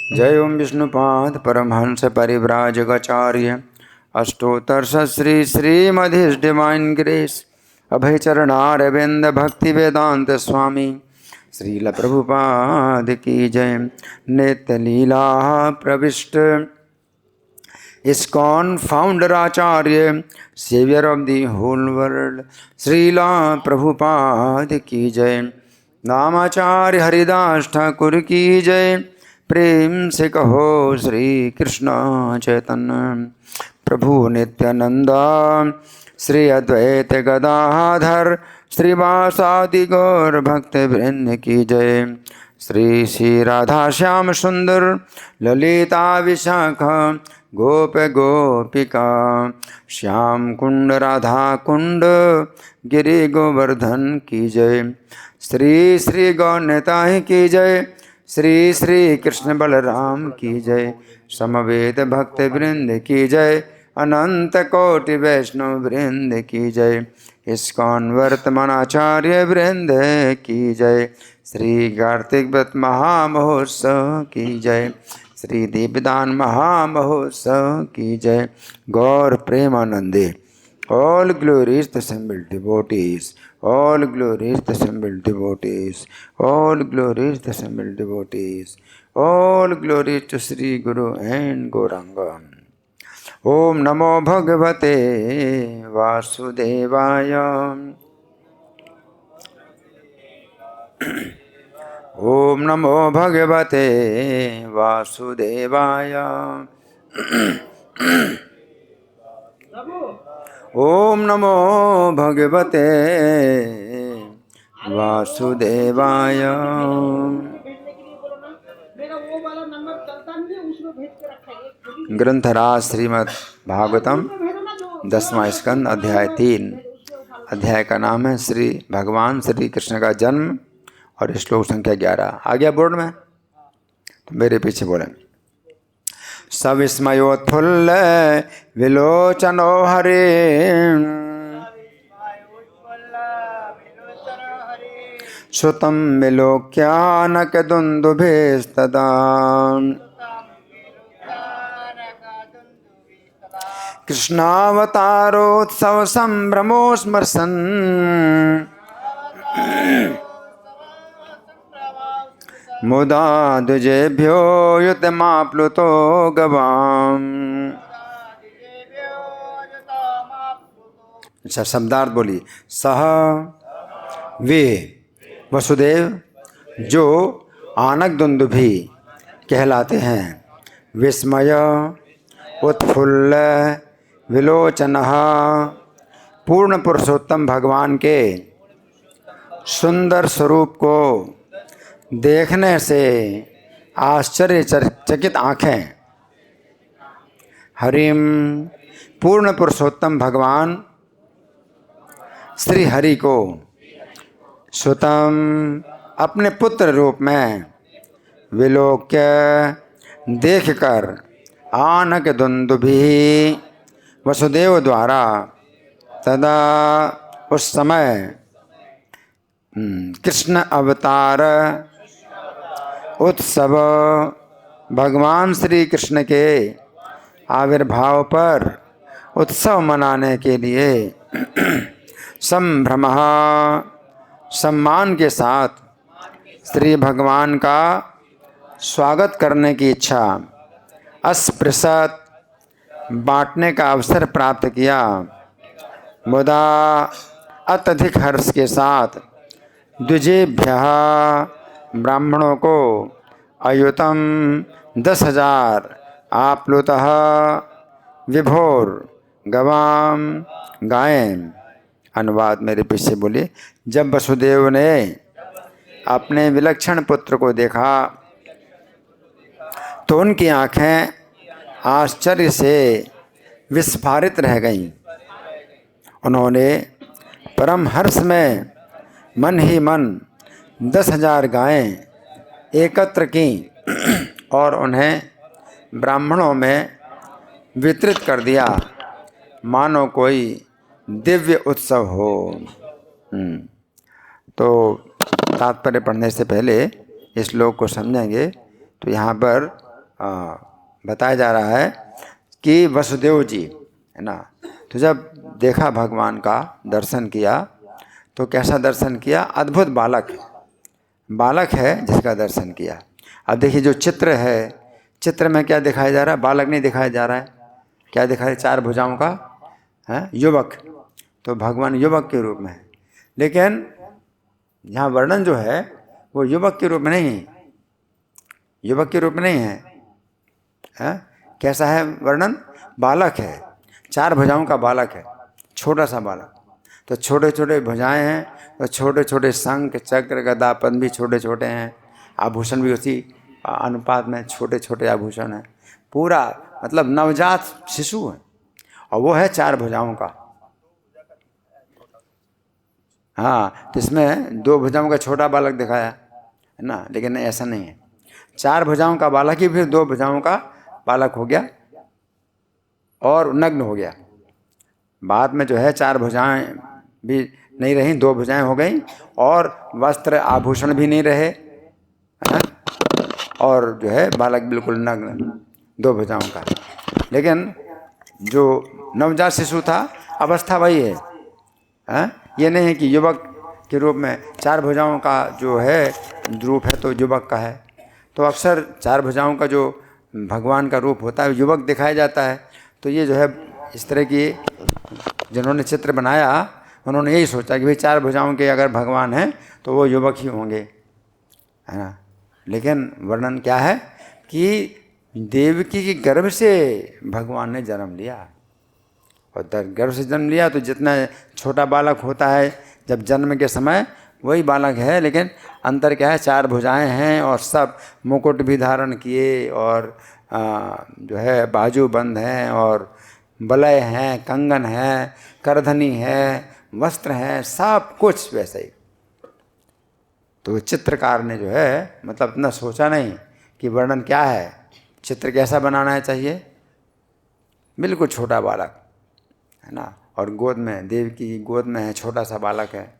जय ओम Vishnupad Paramhans परिव्राजकाचार्य अष्टोत्तर Shri श्रीमधीश divine grace अभय चरणारविंद भक्ति वेदांत स्वामी श्रील प्रभुपाद की जय। नित्य लीला प्रविष्ट ISKCON founder Acharya saviour of the whole world Srila Prabhupada की जय। नामाचार्य हरिदास ठाकुर की जय। प्रेम से कहो श्री कृष्ण चैतन्य प्रभु नित्यानंदा श्री अद्वैत गदाधर श्रीवासादि गौर भक्त वृंद की जय। श्री श्री राधा श्याम सुंदर ललिता विशाखा गोप गोपिका श्याम कुंड राधा कुंड गिरि गोवर्धन की जय। श्री श्री गौरताई की जय। श्री श्री कृष्ण बलराम की जय। समवेत भक्त वृंद की जय। अनंत कोटि वैष्णव वृंद की जय। इस्कॉन वर्तमान आचार्य वृंद की जय। श्री कार्तिक व्रत महामहोत्सव की जय। श्री दीपदान महामहोत्सव की जय। गौर प्रेमानंदे all glories to assembled devotees, all glories to assembled devotees, all glories to assembled devotees, all glories to Sri Guru and Gauranga. Om Namo Bhagavate Vasudevaya. Om Namo Bhagavate Vasudevaya. ओम नमो भगवते वासुदेवाय। ग्रंथराज श्रीमद् भागवतम 10वां स्कंद अध्याय 3। अध्याय का नाम है श्री भगवान श्री कृष्ण का जन्म और श्लोक संख्या 11। आ गया बोर्ड में तो मेरे पीछे बोलें। सविस्मयोत्फुल्ल विलोचनो हरे श्रुतं विलोक्यानकदुन्दुभिस्तदा कृष्णावतारोत्सव संभ्रमोस्मर्शन् मुदा द्विजेभ्यो युतमाप्लुतो गवाम्। अच्छा शब्दार्थ बोली। सह वे वसुदेव जो आनक दुंदुभि कहलाते हैं। विस्मय उत्फुल्ल विलोचनः पूर्ण पुरुषोत्तम भगवान के सुंदर स्वरूप को देखने से आश्चर्यचकित आँखें। हरिम पूर्ण पुरुषोत्तम भगवान श्री हरि को सुतम अपने पुत्र रूप में विलोक्य देखकर आनक दुंदुभि वसुदेव द्वारा तदा उस समय कृष्ण अवतार उत्सव भगवान श्री कृष्ण के आविर्भाव पर उत्सव मनाने के लिए संभ्रम सम्मान के साथ श्री भगवान का स्वागत करने की इच्छा अस्पृशत बांटने का अवसर प्राप्त किया। मुदा अत्यधिक हर्ष के साथ द्विजेभ्यः ब्राह्मणों को अयुतम 10,000 आप्लुतः विभोर गवाम गायें। अनुवाद मेरे पीछे बोलिए। जब वसुदेव ने अपने विलक्षण पुत्र को देखा तो उनकी आँखें आश्चर्य से विस्फारित रह गईं। उन्होंने परम हर्ष में मन ही मन 10,000 गायें एकत्र की और उन्हें ब्राह्मणों में वितरित कर दिया मानो कोई दिव्य उत्सव हो। तो तात्पर्य पढ़ने से पहले इस श्लोक को समझेंगे तो यहाँ पर बताया जा रहा है कि वसुदेव जी, है ना, तो जब देखा भगवान का दर्शन किया तो कैसा दर्शन किया? अद्भुत बालक है जिसका दर्शन किया। अब देखिए जो चित्र है, चित्र में क्या दिखाया जा रहा है? बालक नहीं दिखाया जा रहा है, क्या दिखाया? 4 भुजाओं का है युवक। तो भगवान युवक के रूप में है, लेकिन यहाँ वर्णन जो है वो युवक के रूप में नहीं है, युवक के रूप में नहीं है। कैसा है वर्णन? बालक है, 4 भुजाओं का बालक है, छोटा सा बालक। तो छोटे छोटे भुजाएं हैं, तो छोटे छोटे शंख चक्र गदा पद्म भी छोटे छोटे हैं, आभूषण भी उसी अनुपात में छोटे छोटे आभूषण हैं। पूरा मतलब नवजात शिशु है, और वो है 4 भुजाओं का। हाँ, तो इसमें 2 भुजाओं का छोटा बालक दिखाया है ना, लेकिन ऐसा नहीं है। 4 भुजाओं का बालक ही फिर 2 भुजाओं का बालक हो गया और नग्न हो गया। बाद में जो है 4 भुजाएं भी नहीं रही, 2 भुजाएं हो गई, और वस्त्र आभूषण भी नहीं रहे, है ना, और जो है बालक बिल्कुल नग्न 2 भुजाओं का। लेकिन जो नवजात शिशु था अवस्था वही है। ये नहीं है कि युवक के रूप में 4 भुजाओं का जो है रूप है तो युवक का है। तो अक्सर 4 भुजाओं का जो भगवान का रूप होता है युवक दिखाया जाता है। तो ये जो है इस तरह की जिन्होंने चित्र बनाया उन्होंने यही सोचा कि भाई 4 भुजाओं के अगर भगवान हैं तो वो युवक ही होंगे, है ना। लेकिन वर्णन क्या है कि देवकी के गर्भ से भगवान ने जन्म लिया, और गर्भ से जन्म लिया तो जितना छोटा बालक होता है जब जन्म के समय वही बालक है, लेकिन अंतर क्या है? 4 भुजाएं हैं और सब मुकुट भी धारण किए, और जो है बाजू बंद हैं, और बलय हैं, कंगन है, करधनी है, वस्त्र हैं, सब कुछ वैसे ही। तो चित्रकार ने जो है मतलब इतना सोचा नहीं कि वर्णन क्या है, चित्र कैसा बनाना चाहिए। बिल्कुल छोटा बालक है ना, और गोद में देवकी की गोद में है, छोटा सा बालक है,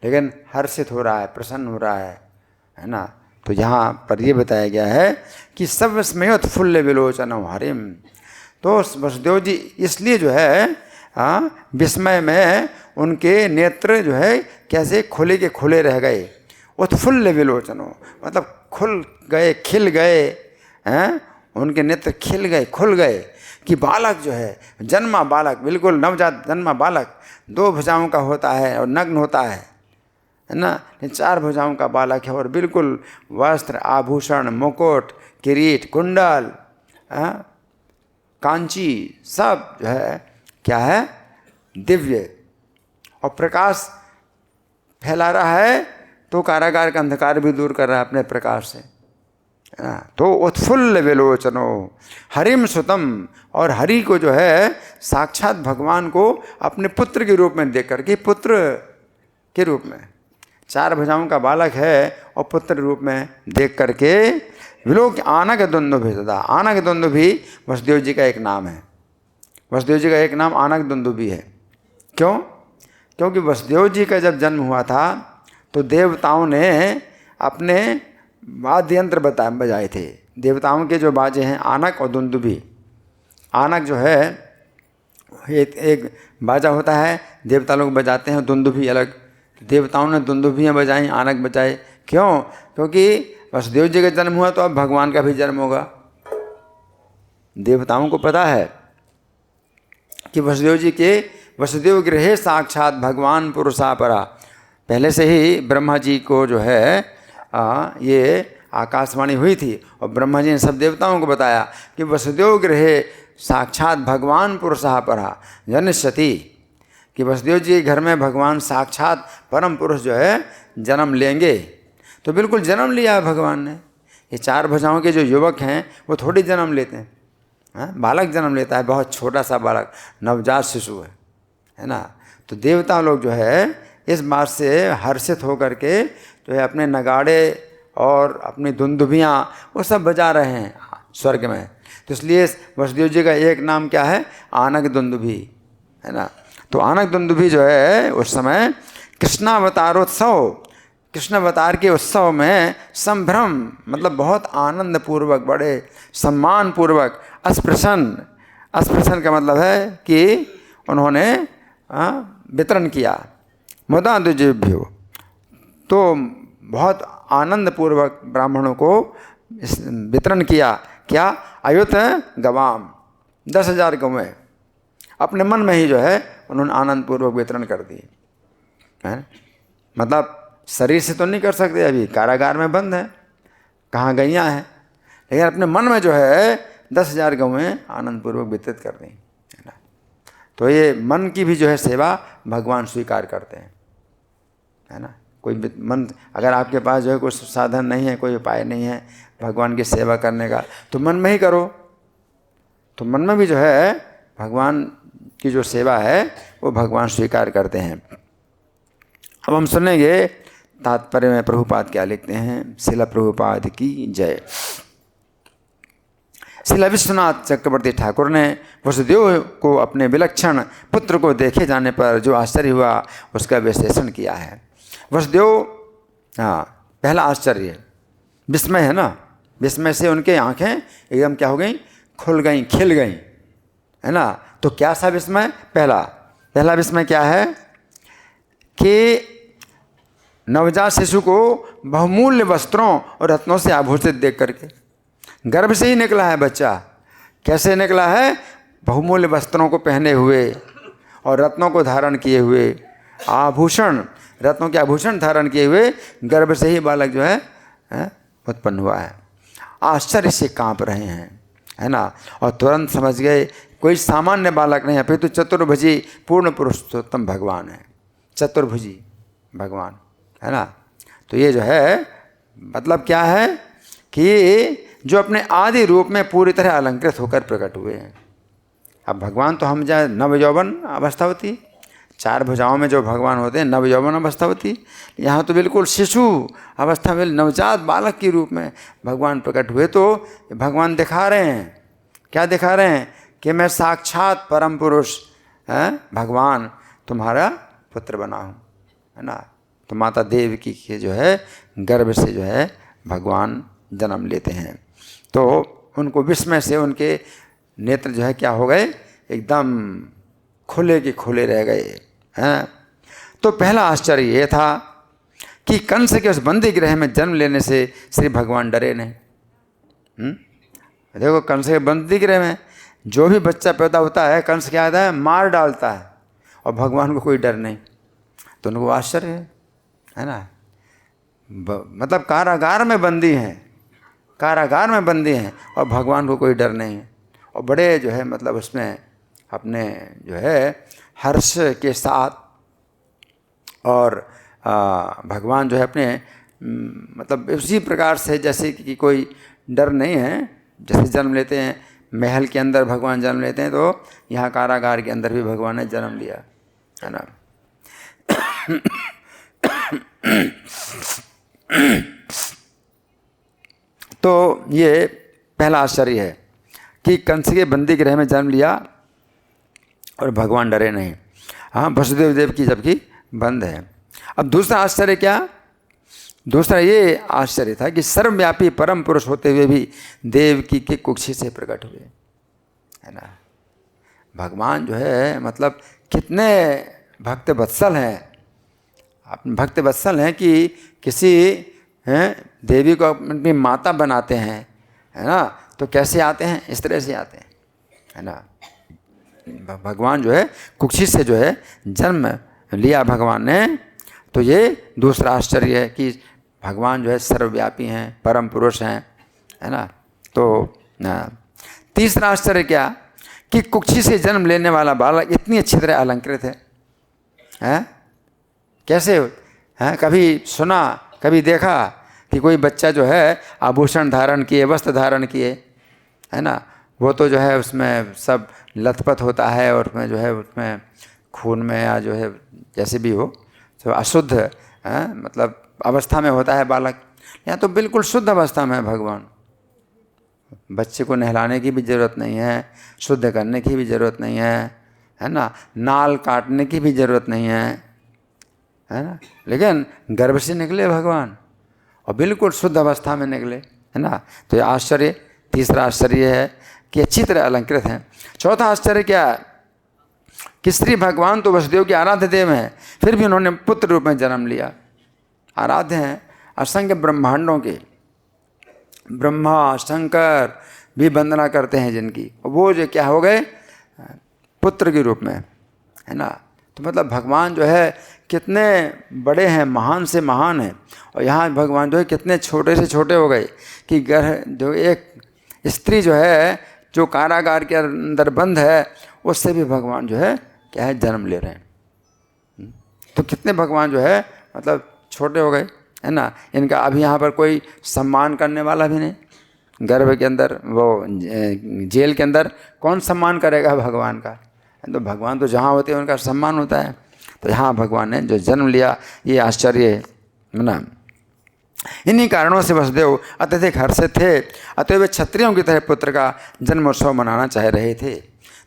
लेकिन हर्षित हो रहा है, प्रसन्न हो रहा है ना। तो यहाँ पर ये बताया गया है कि सब स्मयोत्फुल्ल विलोचनम हरिम। तो वसुदेव जी इसलिए जो है विस्मय में उनके नेत्र जो है कैसे खुले के खुले रह गए। उत्फुल्ल विलोचनो मतलब खुल गए, खिल गए हैं, उनके नेत्र खिल गए, खुल गए कि बालक जो है जन्मा बालक, बिल्कुल नवजात जन्मा बालक 2 भुजाओं का होता है और नग्न होता है ना। 4 भुजाओं का बालक है और बिल्कुल वस्त्र आभूषण मुकुट किरीट कुंडल कांची सब जो है क्या है? दिव्य, और प्रकाश फैला रहा है तो कारागार का अंधकार भी दूर कर रहा है अपने प्रकाश से। तो उत्फुल्ल विलोचनो हरिम सुतम, और हरि को जो है साक्षात भगवान को अपने पुत्र के रूप में देख करके, पुत्र के रूप में 4 भुजाओं का बालक है और पुत्र रूप में देख करके विलोक आनक दुंदुभि सदा। आनक दुंदुभि वसुदेव जी का एक नाम है, वसुदेव जी का एक नाम आनक दुंदुभि है। क्यों? क्योंकि वसुदेव जी का जब जन्म हुआ था तो देवताओं ने अपने वाद्य यंत्र बजाए थे। देवताओं के जो बाजे हैं आनक और दुंदुभि। आनक जो है एक बाजा होता है, देवता लोग बजाते हैं, दुंदुभि अलग। देवताओं ने दुंदुभियाँ बजाई, आनक बजाए। क्यों? क्योंकि वसुदेव जी का जन्म हुआ तो अब भगवान का भी जन्म होगा। देवताओं को पता है कि वसुदेव गृहे साक्षात भगवान पुरुषा परा। पहले से ही ब्रह्मा जी को जो है ये आकाशवाणी हुई थी, और ब्रह्मा जी ने सब देवताओं को बताया कि वसुदेव गृहे साक्षात भगवान पुरुषा परा जनिष्यति, कि वसुदेव जी के घर में भगवान साक्षात परम पुरुष जो है जन्म लेंगे। तो बिल्कुल जन्म लिया है भगवान ने। ये 4 भुजाओं के जो युवक हैं वो थोड़ी जन्म लेते हैं, बालक जन्म लेता है, बहुत छोटा सा बालक, नवजात शिशु है ना। तो देवता लोग जो है इस बात से हर्षित होकर के जो है अपने नगाड़े और अपनी दुंदुभियाँ वो सब बजा रहे हैं स्वर्ग में। तो इसलिए वसुदेव जी का एक नाम क्या है? आनक दुंदुभि, है ना। तो आनक दुंदुभि जो है उस समय कृष्णावतारोत्सव, कृष्ण अवतार के उत्सव में संभ्रम मतलब बहुत आनंद पूर्वक, बड़े सम्मान पूर्वक, अस्पृशन, अस्पृशन का मतलब है कि उन्होंने वितरण किया। मुदा द्विजेभ्यो, तो बहुत आनंद पूर्वक ब्राह्मणों को वितरण किया। क्या? अयुत गवाम, 10,000 गौएं अपने मन में ही जो है उन्होंने आनंद पूर्वक वितरण कर दी है। मतलब शरीर से तो नहीं कर सकते, अभी कारागार में बंद है, कहाँ गैया हैं, लेकिन अपने मन में जो है 10,000 गौएं आनंद पूर्वक वितरित कर दी है ना। तो ये मन की भी जो है सेवा भगवान स्वीकार करते हैं है ना। कोई मन, अगर आपके पास जो है कोई साधन नहीं है, कोई उपाय नहीं है भगवान की सेवा करने का, तो मन में ही करो। तो मन में भी जो है भगवान की जो सेवा है वो भगवान स्वीकार करते हैं। अब हम सुनेंगे तात्पर्य में प्रभुपाद क्या लिखते हैं। शिला प्रभुपाद की जय। शिला विश्वनाथ चक्रवर्ती ठाकुर ने वसुदेव को अपने विलक्षण पुत्र को देखे जाने पर जो आश्चर्य हुआ उसका विश्लेषण किया है। वसुदेव, हाँ, पहला आश्चर्य विस्मय है ना, विस्मय से उनके आंखें एकदम क्या हो गई, खुल गई, खिल गई है ना। तो क्या सा विस्मय? पहला विस्मय क्या है कि नवजात शिशु को बहुमूल्य वस्त्रों और रत्नों से आभूषित देख करके, गर्भ से ही निकला है बच्चा, कैसे निकला है? बहुमूल्य वस्त्रों को पहने हुए और रत्नों को धारण किए हुए, आभूषण, रत्नों के आभूषण धारण किए हुए गर्भ से ही बालक जो है उत्पन्न हुआ है। आश्चर्य से कांप रहे हैं है ना, और तुरंत समझ गए कोई सामान्य बालक नहीं है, फिर तो चतुर्भुजी पूर्ण पुरुषोत्तम भगवान है, चतुर्भुजी भगवान है ना। तो ये जो है मतलब क्या है कि जो अपने आदि रूप में पूरी तरह अलंकृत होकर प्रकट हुए हैं। अब भगवान तो हम जाए नवयौवन अवस्था होती, 4 भुजाओं में जो भगवान होते हैं नवयौवन अवस्था होती, यहाँ तो बिल्कुल शिशु अवस्था में नवजात बालक के रूप में भगवान प्रकट हुए। तो भगवान दिखा रहे हैं, क्या दिखा रहे हैं कि मैं साक्षात परम पुरुष भगवान तुम्हारा पुत्र बना हूँ है ना। तो माता देवकी के जो है गर्भ से जो है भगवान जन्म लेते हैं। तो उनको विस्मय से उनके नेत्र जो है क्या हो गए, एकदम खुले के खुले रह गए हैं। तो पहला आश्चर्य ये था कि कंस के उस बंदी गृह में जन्म लेने से श्री भगवान डरे नहीं। देखो कंस के बंदी गृह में जो भी बच्चा पैदा होता है कंस क्या आता है, मार डालता है, और भगवान को कोई डर नहीं। तो उनको आश्चर्य है ना, मतलब कारागार में बंदी हैं, कारागार में बंदी हैं और भगवान को कोई डर नहीं है। और बड़े जो है मतलब उसमें अपने जो है हर्ष के साथ और भगवान जो है अपने मतलब उसी प्रकार से जैसे कि कोई डर नहीं है, जैसे जन्म लेते हैं महल के अंदर भगवान जन्म लेते हैं, तो यहाँ कारागार के अंदर भी भगवान ने जन्म लिया है ना। तो ये पहला आश्चर्य है कि कंस के बंदी गृह में जन्म लिया और भगवान डरे नहीं। हाँ, वसुदेव देव की जबकि बंद है। अब दूसरा आश्चर्य क्या? दूसरा ये आश्चर्य था कि सर्वव्यापी परम पुरुष होते हुए भी देवकी के कुक्षी से प्रकट हुए है ना। भगवान जो है मतलब कितने भक्त वत्सल हैं, भक्त वत्सल हैं कि किसी देवी को अपनी माता बनाते हैं है ना। तो कैसे आते हैं? इस तरह से आते हैं है ना। भगवान जो है कुक्षी से जो है जन्म लिया भगवान ने। तो ये दूसरा आश्चर्य है कि भगवान जो है सर्वव्यापी हैं, परम पुरुष हैं है ना। तो तीसरा आश्चर्य क्या कि कुक्षी से जन्म लेने वाला बालक इतनी अच्छी तरह अलंकृत है? कैसे है? कभी सुना, कभी देखा कि कोई बच्चा जो है आभूषण धारण किए, वस्त्र धारण किए है ना। वो तो जो है उसमें सब लथपथ होता है और उसमें जो है उसमें खून में या जो है जैसे भी हो तो अशुद्ध मतलब अवस्था में होता है बालक। यहाँ तो बिल्कुल शुद्ध अवस्था में है भगवान। बच्चे को नहलाने की भी ज़रूरत नहीं है, शुद्ध करने की भी ज़रूरत नहीं है ना, नाल काटने की भी ज़रूरत नहीं है है ना। लेकिन गर्भ से निकले भगवान और बिल्कुल शुद्ध अवस्था में निकले, है ना। तो ये आश्चर्य, तीसरा आश्चर्य है कि अच्छी तरह अलंकृत हैं। चौथा आश्चर्य क्या है कि श्री भगवान तो वसुदेव के आराध्य देव हैं, फिर भी उन्होंने पुत्र रूप में जन्म लिया। आराध्य हैं असंख्य ब्रह्मांडों के, ब्रह्मा शंकर भी वंदना करते हैं जिनकी, वो जो क्या हो गए पुत्र के रूप में, है ना। तो मतलब भगवान जो है कितने बड़े हैं, महान से महान हैं। और यहाँ भगवान जो है कितने छोटे से छोटे हो गए कि जो एक स्त्री जो है जो कारागार के अंदर बंद है, उससे भी भगवान जो है क्या है जन्म ले रहे हैं। तो कितने भगवान जो है मतलब छोटे हो गए, है ना। इनका अभी यहाँ पर कोई सम्मान करने वाला भी नहीं। गर्भ के अंदर, वो जेल के अंदर कौन सम्मान करेगा भगवान का। तो भगवान तो जहाँ होते हैं उनका सम्मान होता है। तो यहाँ भगवान ने जो जन्म लिया ये आश्चर्य है ना। इन्हीं कारणों से वसुदेव अत्यधिक हर्षित थे, अतएव वे क्षत्रियों की तरह पुत्र का जन्मोत्सव मनाना चाह रहे थे।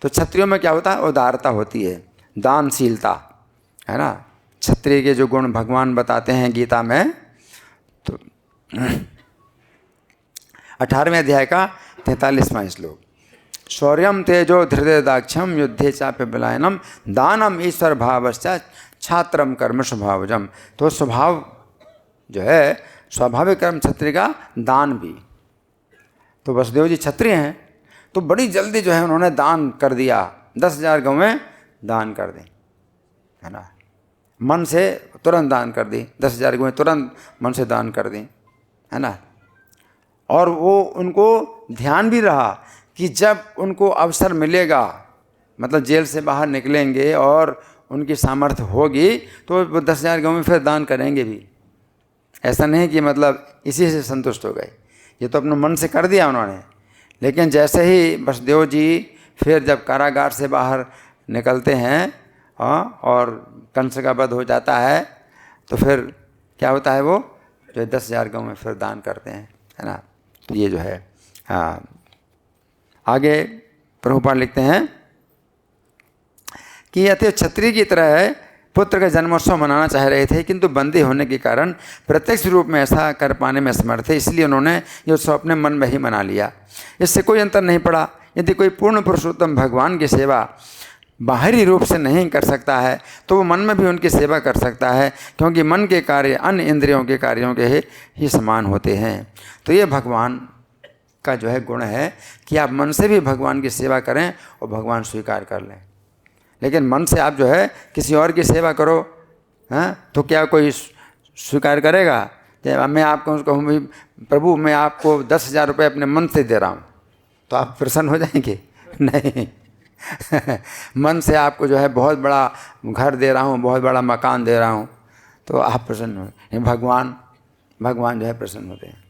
तो क्षत्रियों में क्या होता है, उदारता होती है, दानशीलता, है ना। क्षत्रिय के जो गुण भगवान बताते हैं गीता में, तो 18वें अध्याय का 43वां श्लोक, शौर्यम तेजो धृदय दाक्षम युद्धे चाप्य बलायनम दानम ईश्वर भावश्च छात्रम कर्म स्वभावजम। तो स्वभाव जो है स्वाभाविक कर्म क्षत्रिय का दान भी। तो वसुदेव जी क्षत्रिय हैं, तो बड़ी जल्दी जो है उन्होंने दान कर दिया, 10,000 गौवें दान कर दी, है ना। मन से तुरंत दान कर दी, 10,000 गौवें तुरंत मन से दान कर दी, है ना। और वो उनको ध्यान भी रहा कि जब उनको अवसर मिलेगा, मतलब जेल से बाहर निकलेंगे और उनकी सामर्थ्य होगी तो वो 10,000 गौवें फिर दान करेंगे भी। ऐसा नहीं कि मतलब इसी से संतुष्ट हो गए, ये तो अपने मन से कर दिया उन्होंने। लेकिन जैसे ही वसुदेव जी फिर जब कारागार से बाहर निकलते हैं और कंस का वध हो जाता है, तो फिर क्या होता है, वो जो 10,000 गौवें फिर दान करते हैं, है ना। तो ये जो है आगे प्रभुपाद लिखते हैं कि अतः क्षत्रिय की तरह है पुत्र का जन्मोत्सव मनाना चाह रहे थे, किंतु बंदी होने के कारण प्रत्यक्ष रूप में ऐसा कर पाने में असमर्थ थे, इसलिए उन्होंने ये उत्सव अपने मन में ही मना लिया। इससे कोई अंतर नहीं पड़ा। यदि कोई पूर्ण पुरुषोत्तम भगवान की सेवा बाहरी रूप से नहीं कर सकता है तो वो मन में भी उनकी सेवा कर सकता है, क्योंकि मन के कार्य अन्य इंद्रियों के कार्यों के ही समान होते हैं। तो ये भगवान का जो है गुण है कि आप मन से भी भगवान की सेवा करें और भगवान स्वीकार कर लें। लेकिन मन से आप जो है किसी और की सेवा करो, हाँ, तो क्या कोई स्वीकार करेगा। जब मैं आपको कहूँ भाई प्रभु मैं आपको 10,000 रुपये अपने मन से दे रहा हूँ, तो आप प्रसन्न हो जाएंगे? नहीं। मन से आपको जो है बहुत बड़ा घर दे रहा हूँ, बहुत बड़ा मकान दे रहा हूँ, तो आप प्रसन्न हो। भगवान जो है प्रसन्न होते हैं,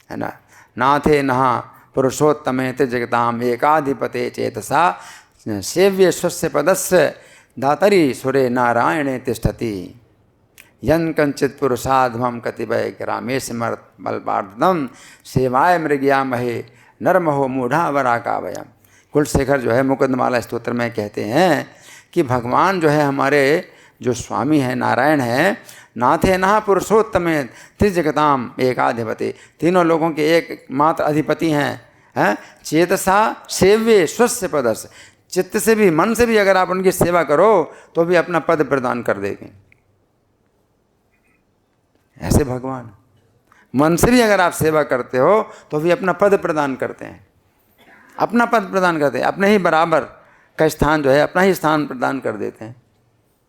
है ना। नाथे नहा पुरुषोत्तमे ते जगताम एकाधिपते चेतसा सेव्य स्वस्य पदस्य दातरी सुरे नारायणे तिष्ठति यन कंचित पुरुषाधमं कतिपय ग्रामेश मर्त बलपार्दम सेवाय मृग्या महे नरमहो मूढ़ा वरा का वयम। कुलशेखर जो है मुकुंदमाला स्तोत्र में कहते हैं कि भगवान जो है हमारे जो स्वामी हैं नारायण हैं, नाथे नहा पुरुषोत्तमे त्रिजगताम एकाधिपति, तीनों लोगों के एक मात्र अधिपति हैं। चेतसा सेव्य स्वस्य पदस्य, चित्त से भी मन से भी अगर आप उनकी सेवा करो तो भी अपना पद प्रदान कर देंगे। ऐसे भगवान मन से भी अगर आप सेवा करते हो तो भी अपना पद प्रदान करते हैं, अपना पद प्रदान करते हैं, अपने ही बराबर का स्थान जो है अपना ही स्थान प्रदान कर देते हैं।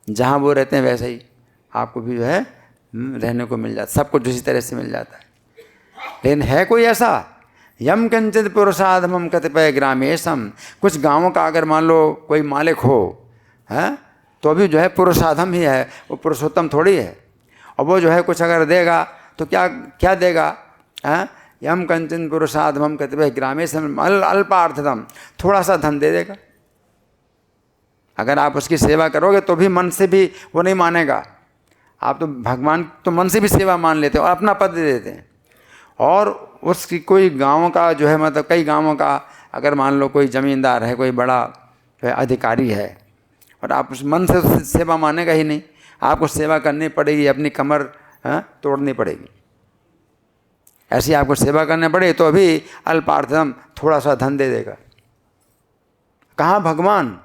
जहाँ वो रहते हैं वैसे ही आपको भी जो है रहने को मिल जाता, सब कुछ उसी तरह से मिल जाता है। लेकिन है कोई ऐसा, यम कंचित पुरुषाधमम कतिपय ग्रामेशम, कुछ गाँवों का अगर मान लो कोई मालिक हो है तो अभी जो है पुरुषाधम ही है, वो पुरुषोत्तम थोड़ी है। और वो जो है कुछ अगर देगा तो क्या क्या देगा, है यम कंचन पुरुषाधमम कतिपय ग्रामेशम अल्पार्थतम, थोड़ा सा धन दे देगा। अगर आप उसकी सेवा करोगे तो भी मन से भी वो नहीं मानेगा। आप तो भगवान तो मन से भी सेवा मान लेते हो और अपना पद दे देते हैं। और उसकी कोई गाँव का जो है मतलब कई गाँवों का अगर मान लो कोई ज़मींदार है, कोई बड़ा अधिकारी है, और आप उस मन से सेवा मानेगा ही नहीं। आपको सेवा करनी पड़ेगी, अपनी कमर तोड़नी पड़ेगी। ऐसी आपको सेवा करनी पड़े तो अभी अल्पार्थम थोड़ा सा धन दे देगा। कहाँ भगवान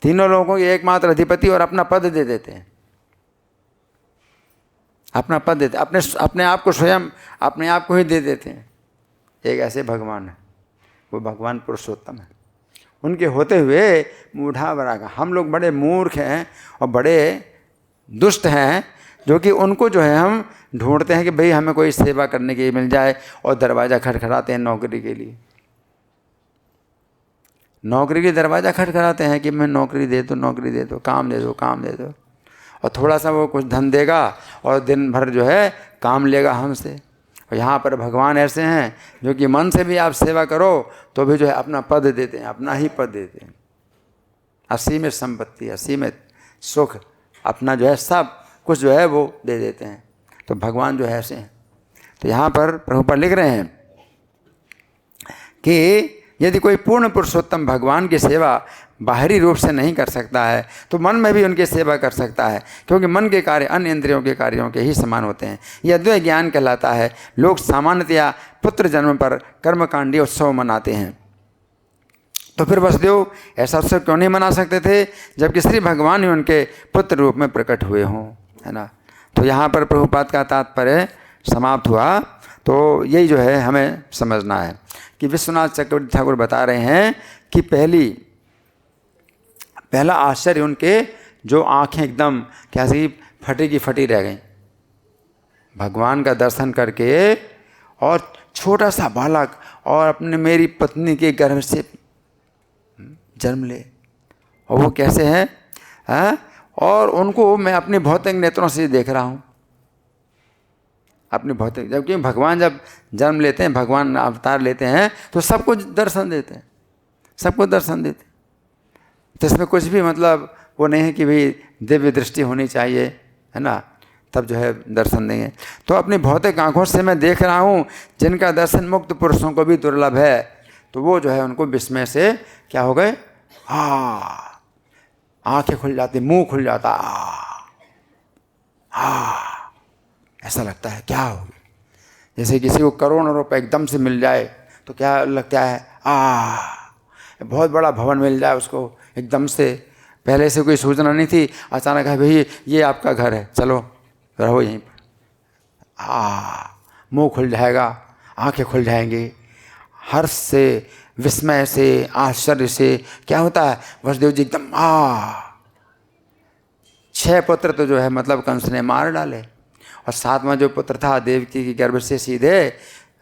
तीनों लोगों के एकमात्र अधिपति और अपना पद दे देते हैं, अपना पद देते, अपने आप को स्वयं अपने आप को ही दे देते हैं। एक ऐसे भगवान है, वो भगवान पुरुषोत्तम है। उनके होते हुए मूढ़ा बरागा, हम लोग बड़े मूर्ख हैं और बड़े दुष्ट हैं, जो कि उनको जो है हम ढूंढते हैं कि भाई हमें कोई सेवा करने के लिए मिल जाए, और दरवाज़ा खटखटाते हैं नौकरी के लिए। नौकरी के दरवाज़ा खटखटाते हैं कि मैं नौकरी दे दो, नौकरी दे दो, काम दे दो, काम दे दो, और थोड़ा सा वो कुछ धन देगा और दिन भर जो है काम लेगा हमसे। और यहाँ पर भगवान ऐसे हैं जो कि मन से भी आप सेवा करो तो भी जो है अपना पद देते हैं, अपना ही पद देते हैं, असीमित संपत्ति, असीमित सुख, अपना जो है सब कुछ जो है वो दे देते हैं। तो भगवान जो है ऐसे हैं। तो यहाँ पर प्रभुपाद लिख रहे हैं कि यदि कोई पूर्ण पुरुषोत्तम भगवान की सेवा बाहरी रूप से नहीं कर सकता है तो मन में भी उनकी सेवा कर सकता है, क्योंकि मन के कार्य अन्य इंद्रियों के कार्यों के ही समान होते हैं। यह अद्वैत ज्ञान कहलाता है। लोग सामान्यतया पुत्र जन्म पर कर्मकांडी उत्सव मनाते हैं। तो फिर वसुदेव ऐसा उत्सव क्यों नहीं मना सकते थे जबकि श्री भगवान ही उनके पुत्र रूप में प्रकट हुए हों, है ना। तो यहाँ पर प्रभुपाद का तात्पर्य समाप्त हुआ। तो यही जो है हमें समझना है कि विश्वनाथ चक्रवर्ती ठाकुर बता रहे हैं कि पहला आश्चर्य उनके जो आँखें एकदम कैसी फटी की फटी रह गई भगवान का दर्शन करके, और छोटा सा बालक और अपने मेरी पत्नी के गर्भ से जन्म ले, और वो कैसे हैं, और उनको मैं अपने भौतिक नेत्रों से देख रहा हूँ, अपने भौतिक, जबकि भगवान जब जन्म लेते हैं, भगवान अवतार लेते हैं तो सबको दर्शन देते हैं, सबको दर्शन देते हैं। तो इसमें कुछ भी मतलब वो नहीं है कि भाई दिव्य दृष्टि होनी चाहिए, है ना, तब जो है दर्शन देंगे। तो अपनी भौतिक आँखों से मैं देख रहा हूँ जिनका दर्शन मुक्त पुरुषों को भी दुर्लभ है। तो वो जो है उनको विस्मय से क्या हो गए, आँखें खुल जाती, मुंह खुल जाता, ऐसा लगता है क्या हो गया। जैसे किसी को करोड़ों रुपए एकदम से मिल जाए तो क्या लगता है, बहुत बड़ा भवन मिल जाए उसको एकदम से, पहले से कोई सूचना नहीं थी, अचानक है भाई ये आपका घर है, चलो रहो यहीं पर, मुंह खुल जाएगा, आंखें खुल जाएंगी, हर्ष से, विस्मय से, आश्चर्य से। क्या होता है, वसुदेव जी एकदम 6 पुत्र तो जो है मतलब कंस ने मार डाले, और 7वां जो पुत्र था देवकी की गर्भ से सीधे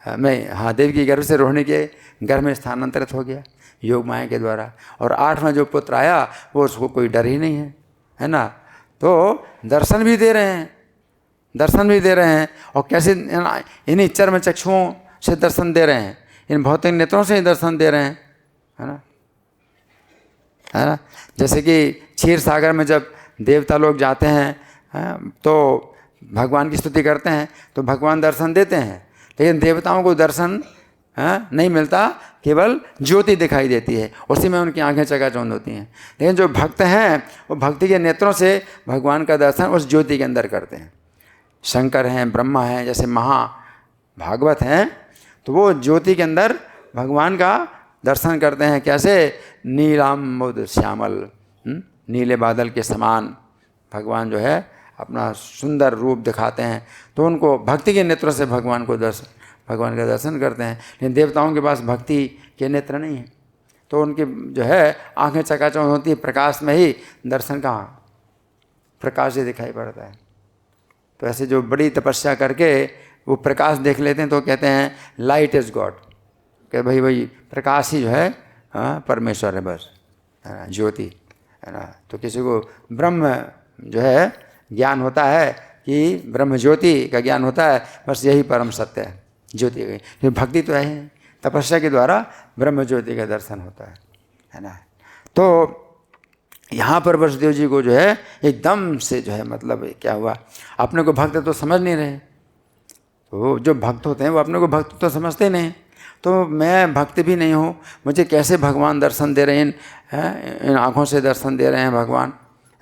देवकी की गर्भ से रोहिणी के गर्भ में स्थानांतरित हो गया योग माया के द्वारा, और 8वां जो पुत्र आया वो उसको कोई डर ही नहीं है ना। तो दर्शन भी दे रहे हैं, दर्शन भी दे रहे हैं, और कैसे इन्हीं चर्म चक्षुओं से दर्शन दे रहे हैं, इन भौतिक नेत्रों से ही दर्शन दे रहे हैं, है ना, है ना। जैसे कि क्षीर सागर में जब देवता लोग जाते हैं तो भगवान की स्तुति करते हैं तो भगवान दर्शन देते हैं, लेकिन देवताओं को दर्शन नहीं मिलता, केवल ज्योति दिखाई देती है, उसी में उनकी आंखें चकाचौंध होती हैं। लेकिन जो भक्त हैं वो भक्ति के नेत्रों से भगवान का दर्शन उस ज्योति के अंदर करते हैं। शंकर हैं, ब्रह्मा हैं, जैसे महाभागवत हैं, तो वो ज्योति के अंदर भगवान का दर्शन करते हैं। कैसे, नीलाम्बुद श्यामल, नीले बादल के समान भगवान जो है अपना सुंदर रूप दिखाते हैं। तो उनको भक्ति के नेत्रों से भगवान का दर्शन करते हैं। लेकिन देवताओं के पास भक्ति के नेत्र नहीं है, तो उनकी जो है आंखें चकाचौंध होती है, प्रकाश में ही दर्शन, कहाँ प्रकाश से दिखाई पड़ता है। तो ऐसे जो बड़ी तपस्या करके वो प्रकाश देख लेते हैं तो कहते हैं लाइट इज गॉड, कि भाई प्रकाश ही जो है परमेश्वर है, बस, है ना, ज्योति, है ना। तो किसी को ब्रह्म जो है ज्ञान होता है कि ब्रह्म ज्योति का ज्ञान होता है, बस यही परम सत्य है, ज्योति की भक्ति तो है, तपस्या के द्वारा ब्रह्म ज्योति का दर्शन होता है ना। तो यहाँ पर वसुदेव जी को जो है एकदम से जो है मतलब क्या हुआ, अपने को भक्त तो समझ नहीं रहे। तो जो भक्त होते हैं वो अपने को भक्त तो समझते नहीं। तो मैं भक्त भी नहीं हूँ, मुझे कैसे भगवान दर्शन दे रहे हैं, इन आँखों से दर्शन दे रहे हैं भगवान,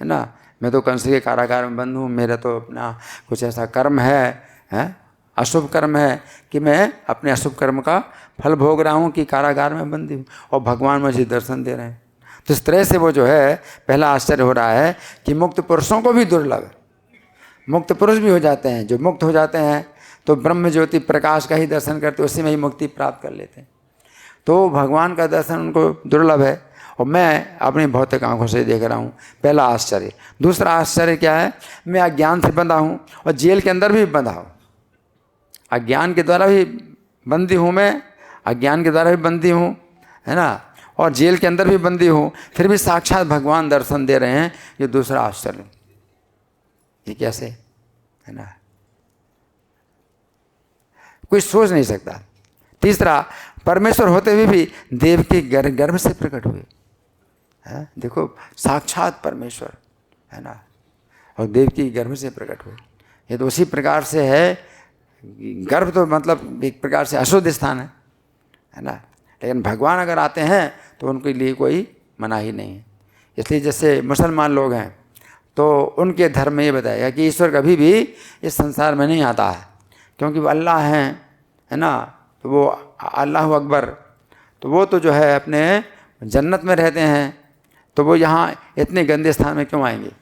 है ना। मैं तो कंस के कारागार में बंद हूँ, मेरा तो अपना कुछ ऐसा कर्म है अशुभ कर्म है कि मैं अपने अशुभ कर्म का फल भोग रहा हूँ कि कारागार में बंदी हूँ, और भगवान मुझे दर्शन दे रहे हैं। तो इस तरह से वो जो है पहला आश्चर्य हो रहा है कि मुक्त पुरुषों को भी दुर्लभ है। मुक्त पुरुष भी हो जाते हैं, जो मुक्त हो जाते हैं तो ब्रह्म ज्योति प्रकाश का ही दर्शन करते, उसी में ही मुक्ति प्राप्त कर लेते हैं। तो भगवान का दर्शन उनको दुर्लभ है, और मैं अपनी भौतिक आंखों से देख रहा हूँ। पहला आश्चर्य। दूसरा आश्चर्य क्या है? मैं अज्ञान से बंधा हूँ और जेल के अंदर भी बंधा हूँ। अज्ञान के द्वारा भी बंदी हूँ मैं, अज्ञान के द्वारा भी बंदी हूँ, है ना, और जेल के अंदर भी बंदी हूँ, फिर भी साक्षात भगवान दर्शन दे रहे हैं। ये दूसरा आश्चर्य। ये कैसे, है ना, कोई सोच नहीं सकता। तीसरा, परमेश्वर होते हुए भी देव के गर्भ से प्रकट हुए। है, देखो साक्षात परमेश्वर, है ना, और देव की गर्भ से प्रकट हुए। ये तो उसी प्रकार से है, गर्भ तो मतलब एक प्रकार से अशुद्ध स्थान है ना, लेकिन भगवान अगर आते हैं तो उनके लिए कोई मनाही नहीं है। इसलिए जैसे मुसलमान लोग हैं तो उनके धर्म में ये बताया कि ईश्वर कभी भी इस संसार में नहीं आता है, क्योंकि वो अल्लाह हैं, है ना, तो वो अल्लाह अकबर, तो वो तो जो है अपने जन्नत में रहते हैं, तो वो यहाँ इतने गंदे स्थान में क्यों आएंगे?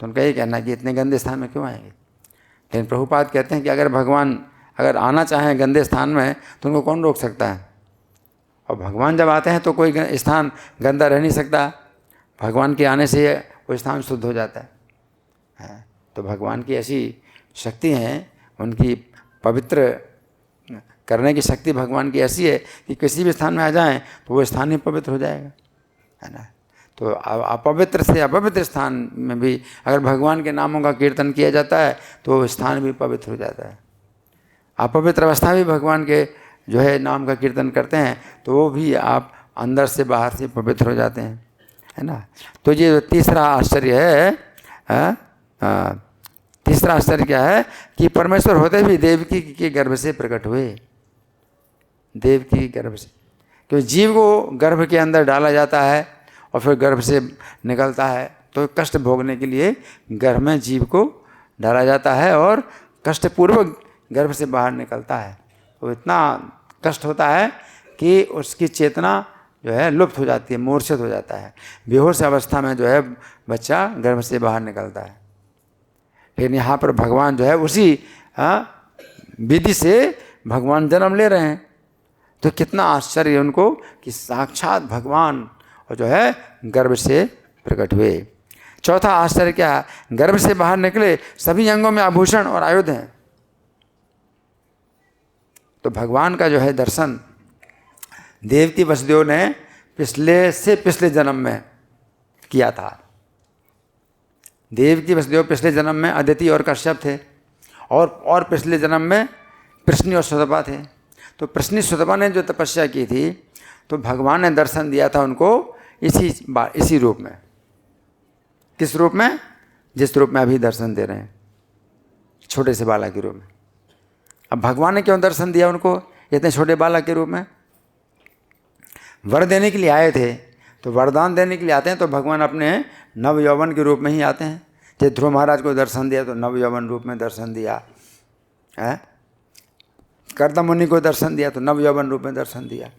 तो उनका ये कहना है कि इतने गंदे स्थान में क्यों आएंगे। लेकिन प्रभुपाद कहते हैं कि अगर भगवान अगर आना चाहें गंदे स्थान में तो उनको कौन रोक सकता है? और भगवान जब आते हैं तो कोई स्थान गंदा रह नहीं सकता। भगवान के आने से वो स्थान शुद्ध हो जाता है। तो भगवान की ऐसी शक्ति है, उनकी पवित्र करने की शक्ति भगवान की ऐसी है कि किसी भी स्थान में आ जाएं तो वो स्थान ही पवित्र हो जाएगा, है ना। तो अपवित्र से अपवित्र स्थान में भी अगर भगवान के नामों का कीर्तन किया जाता है तो स्थान भी पवित्र हो जाता है। अपवित्र अवस्था भी भगवान के जो है नाम का कीर्तन करते हैं तो वो भी आप अंदर से बाहर से पवित्र हो जाते हैं, है ना। तो ये तीसरा आश्चर्य है। तीसरा आश्चर्य क्या है कि परमेश्वर होते भी देवकी के गर्भ से प्रकट हुए। देवकी के गर्भ से, क्योंकि जीव को गर्भ के अंदर डाला जाता है और फिर गर्भ से निकलता है, तो कष्ट भोगने के लिए गर्भ में जीव को डाला जाता है और कष्टपूर्वक गर्भ से बाहर निकलता है। तो इतना कष्ट होता है कि उसकी चेतना जो है लुप्त हो जाती है, मूर्छित हो जाता है। बेहोश अवस्था में जो है बच्चा गर्भ से बाहर निकलता है। लेकिन यहाँ पर भगवान जो है उसी विधि से भगवान जन्म ले रहे हैं। तो कितना आश्चर्य है उनको कि साक्षात भगवान और जो है गर्भ से प्रकट हुए। चौथा आश्चर्य क्या है? गर्भ से बाहर निकले, सभी अंगों में आभूषण और आयुध हैं। तो भगवान का जो है दर्शन देवकी वसुदेव ने पिछले जन्म में किया था। देवकी वसुदेव पिछले जन्म में अदिति और कश्यप थे, और पिछले जन्म में प्रश्नि और सुतपा थे। तो प्रश्नि सुतपा ने जो तपस्या की थी तो भगवान ने दर्शन दिया था उनको इसी रूप में। किस रूप में? जिस रूप में अभी दर्शन दे रहे हैं, छोटे से बालक के रूप में। अब भगवान ने क्यों दर्शन दिया उनको इतने छोटे बालक के रूप में? वर देने के लिए आए थे। तो वरदान देने के लिए आते हैं तो भगवान अपने नव यौवन के रूप में ही आते हैं। जैसे ध्रुव महाराज को दर्शन दिया तो नव यौवन रूप में दर्शन दिया है, कर्दम मुनि को दर्शन दिया तो नव यौवन रूप में दर्शन दिया।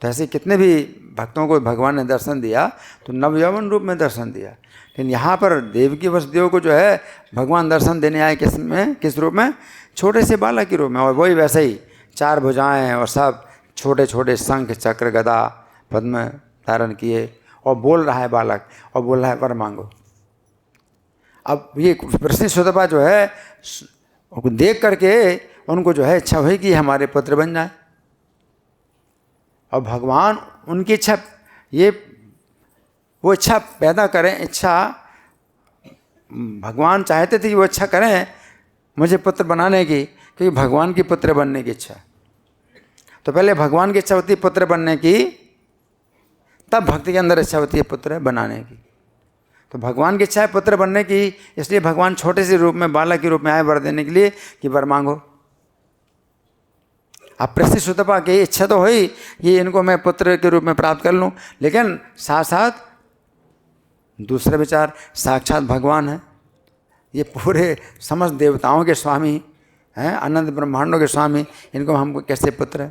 तो ऐसे कितने भी भक्तों को भगवान ने दर्शन दिया तो नव यौवन रूप में दर्शन दिया। लेकिन यहाँ पर देवकी वसुदेव को जो है भगवान दर्शन देने आए किस रूप में? छोटे से बालक के रूप में। और वही वैसे ही 4 भुजाएं और सब छोटे छोटे शंख चक्र गदा पद्म धारण किए, और बोल रहा है बालक, और बोल रहा है वर मांगो। अब ये प्रश्नि सुतपा जो है देख करके उनको जो है इच्छा हुई कि हमारे पुत्र बन जाए, और भगवान उनकी इच्छा वो इच्छा पैदा करें। इच्छा भगवान चाहते थे कि वो इच्छा करें मुझे पुत्र बनाने की, क्योंकि भगवान की पुत्र बनने की इच्छा। तो पहले भगवान की इच्छा होती है पुत्र बनने की, तब भक्ति के अंदर इच्छा होती है पुत्र बनाने की। तो भगवान की इच्छा है पुत्र बनने की, इसलिए भगवान छोटे से रूप में बालक के रूप में आए वर देने के लिए कि वर मांगो। अब प्रश्नि सुतपा की इच्छा तो हुई कि इनको मैं पुत्र के रूप में प्राप्त कर लूँ, लेकिन साथ साथ दूसरा विचार साक्षात भगवान है, ये पूरे समस्त देवताओं के स्वामी हैं, अनंत ब्रह्मांडों के स्वामी, इनको हमको कैसे पुत्र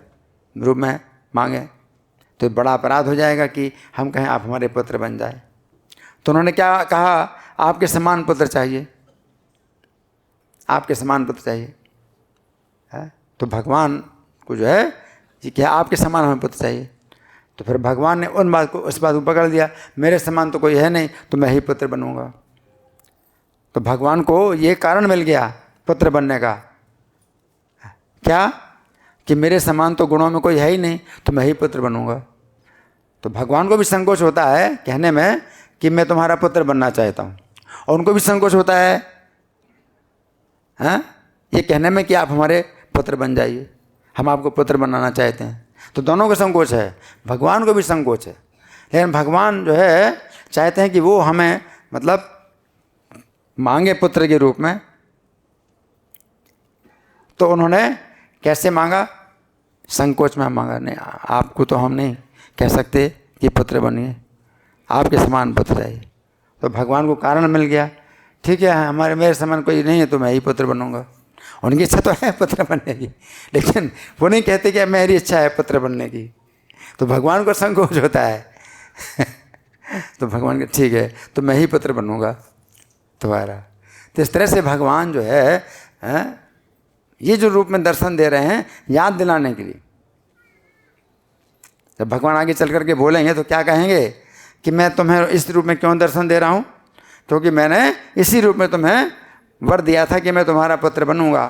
रूप में मांगे? तो बड़ा अपराध हो जाएगा कि हम कहें आप हमारे पुत्र बन जाए। तो उन्होंने क्या कहा? आपके समान पुत्र चाहिए, आपके समान पुत्र चाहिए है? तो भगवान को जो है कि क्या आपके समान हमें पुत्र चाहिए। तो फिर भगवान ने उस बात को पकड़ लिया, मेरे समान तो कोई है नहीं, तो मैं ही पुत्र बनूंगा। तो भगवान को ये कारण मिल गया पुत्र बनने का, क्या कि मेरे समान तो गुणों में कोई है ही नहीं, तो मैं ही पुत्र बनूंगा। तो भगवान को भी संकोच होता है कहने में कि मैं तुम्हारा पुत्र बनना चाहता हूँ, और उनको भी संकोच होता है ये कहने में कि आप हमारे पुत्र बन जाइए, हम आपको पुत्र बनाना चाहते हैं। तो दोनों को संकोच है, भगवान को भी संकोच है, लेकिन भगवान जो है चाहते हैं कि वो हमें मतलब मांगे पुत्र के रूप में। तो उन्होंने कैसे मांगा? संकोच में मांगा। नहीं, आपको तो हम नहीं कह सकते कि पुत्र बनिए, आपके समान पुत्र चाहिए। तो भगवान को कारण मिल गया, ठीक है मेरे समान कोई नहीं है तो मैं ही पुत्र बनूंगा। उनकी इच्छा तो है पुत्र बनने की, लेकिन वो नहीं कहते कि मेरी इच्छा है पुत्र बनने की। तो भगवान को संकोच होता है तो भगवान के ठीक है तो मैं ही पुत्र बनूंगा तुम्हारा। तो इस तरह से भगवान जो है ये जो रूप में दर्शन दे रहे हैं याद दिलाने के लिए। जब भगवान आगे चल करके बोलेंगे तो क्या कहेंगे कि मैं तुम्हें इस रूप में क्यों दर्शन दे रहा हूँ? क्योंकि मैंने इसी रूप में तुम्हें वर दिया था कि मैं तुम्हारा पुत्र बनूंगा।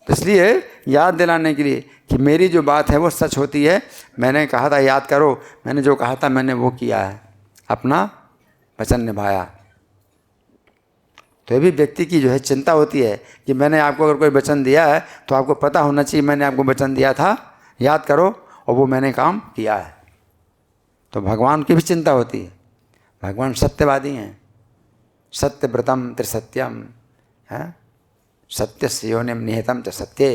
तो इसलिए याद दिलाने के लिए कि मेरी जो बात है वो सच होती है, मैंने कहा था याद करो, मैंने जो कहा था मैंने वो किया है, अपना वचन निभाया। तो ये भी व्यक्ति की जो है चिंता होती है कि मैंने आपको अगर कोई वचन दिया है तो आपको पता होना चाहिए मैंने आपको वचन दिया था, याद करो, और वो मैंने काम किया है। तो भगवान की भी चिंता होती है, भगवान सत्यवादी हैं, सत्यव्रतम त्रिसत्यम है, सत्यस्य योनिम निहितम च सत्ये।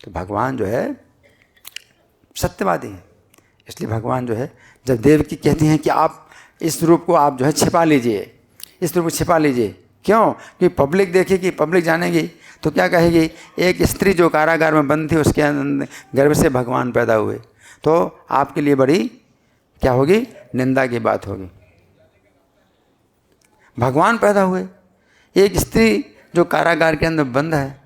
तो भगवान जो है सत्यवादी हैं। इसलिए भगवान जो है जब देवकी कहती हैं कि आप इस रूप को आप जो है छिपा लीजिए, इस रूप को छिपा लीजिए, क्यों? कि पब्लिक देखेगी, पब्लिक जानेगी तो क्या कहेगी? एक स्त्री जो कारागार में बंद थी उसके गर्भ से भगवान पैदा हुए, तो आपके लिए बड़ी क्या होगी? निंदा की बात होगी। भगवान पैदा हुए, एक स्त्री जो कारागार के अंदर बंद है,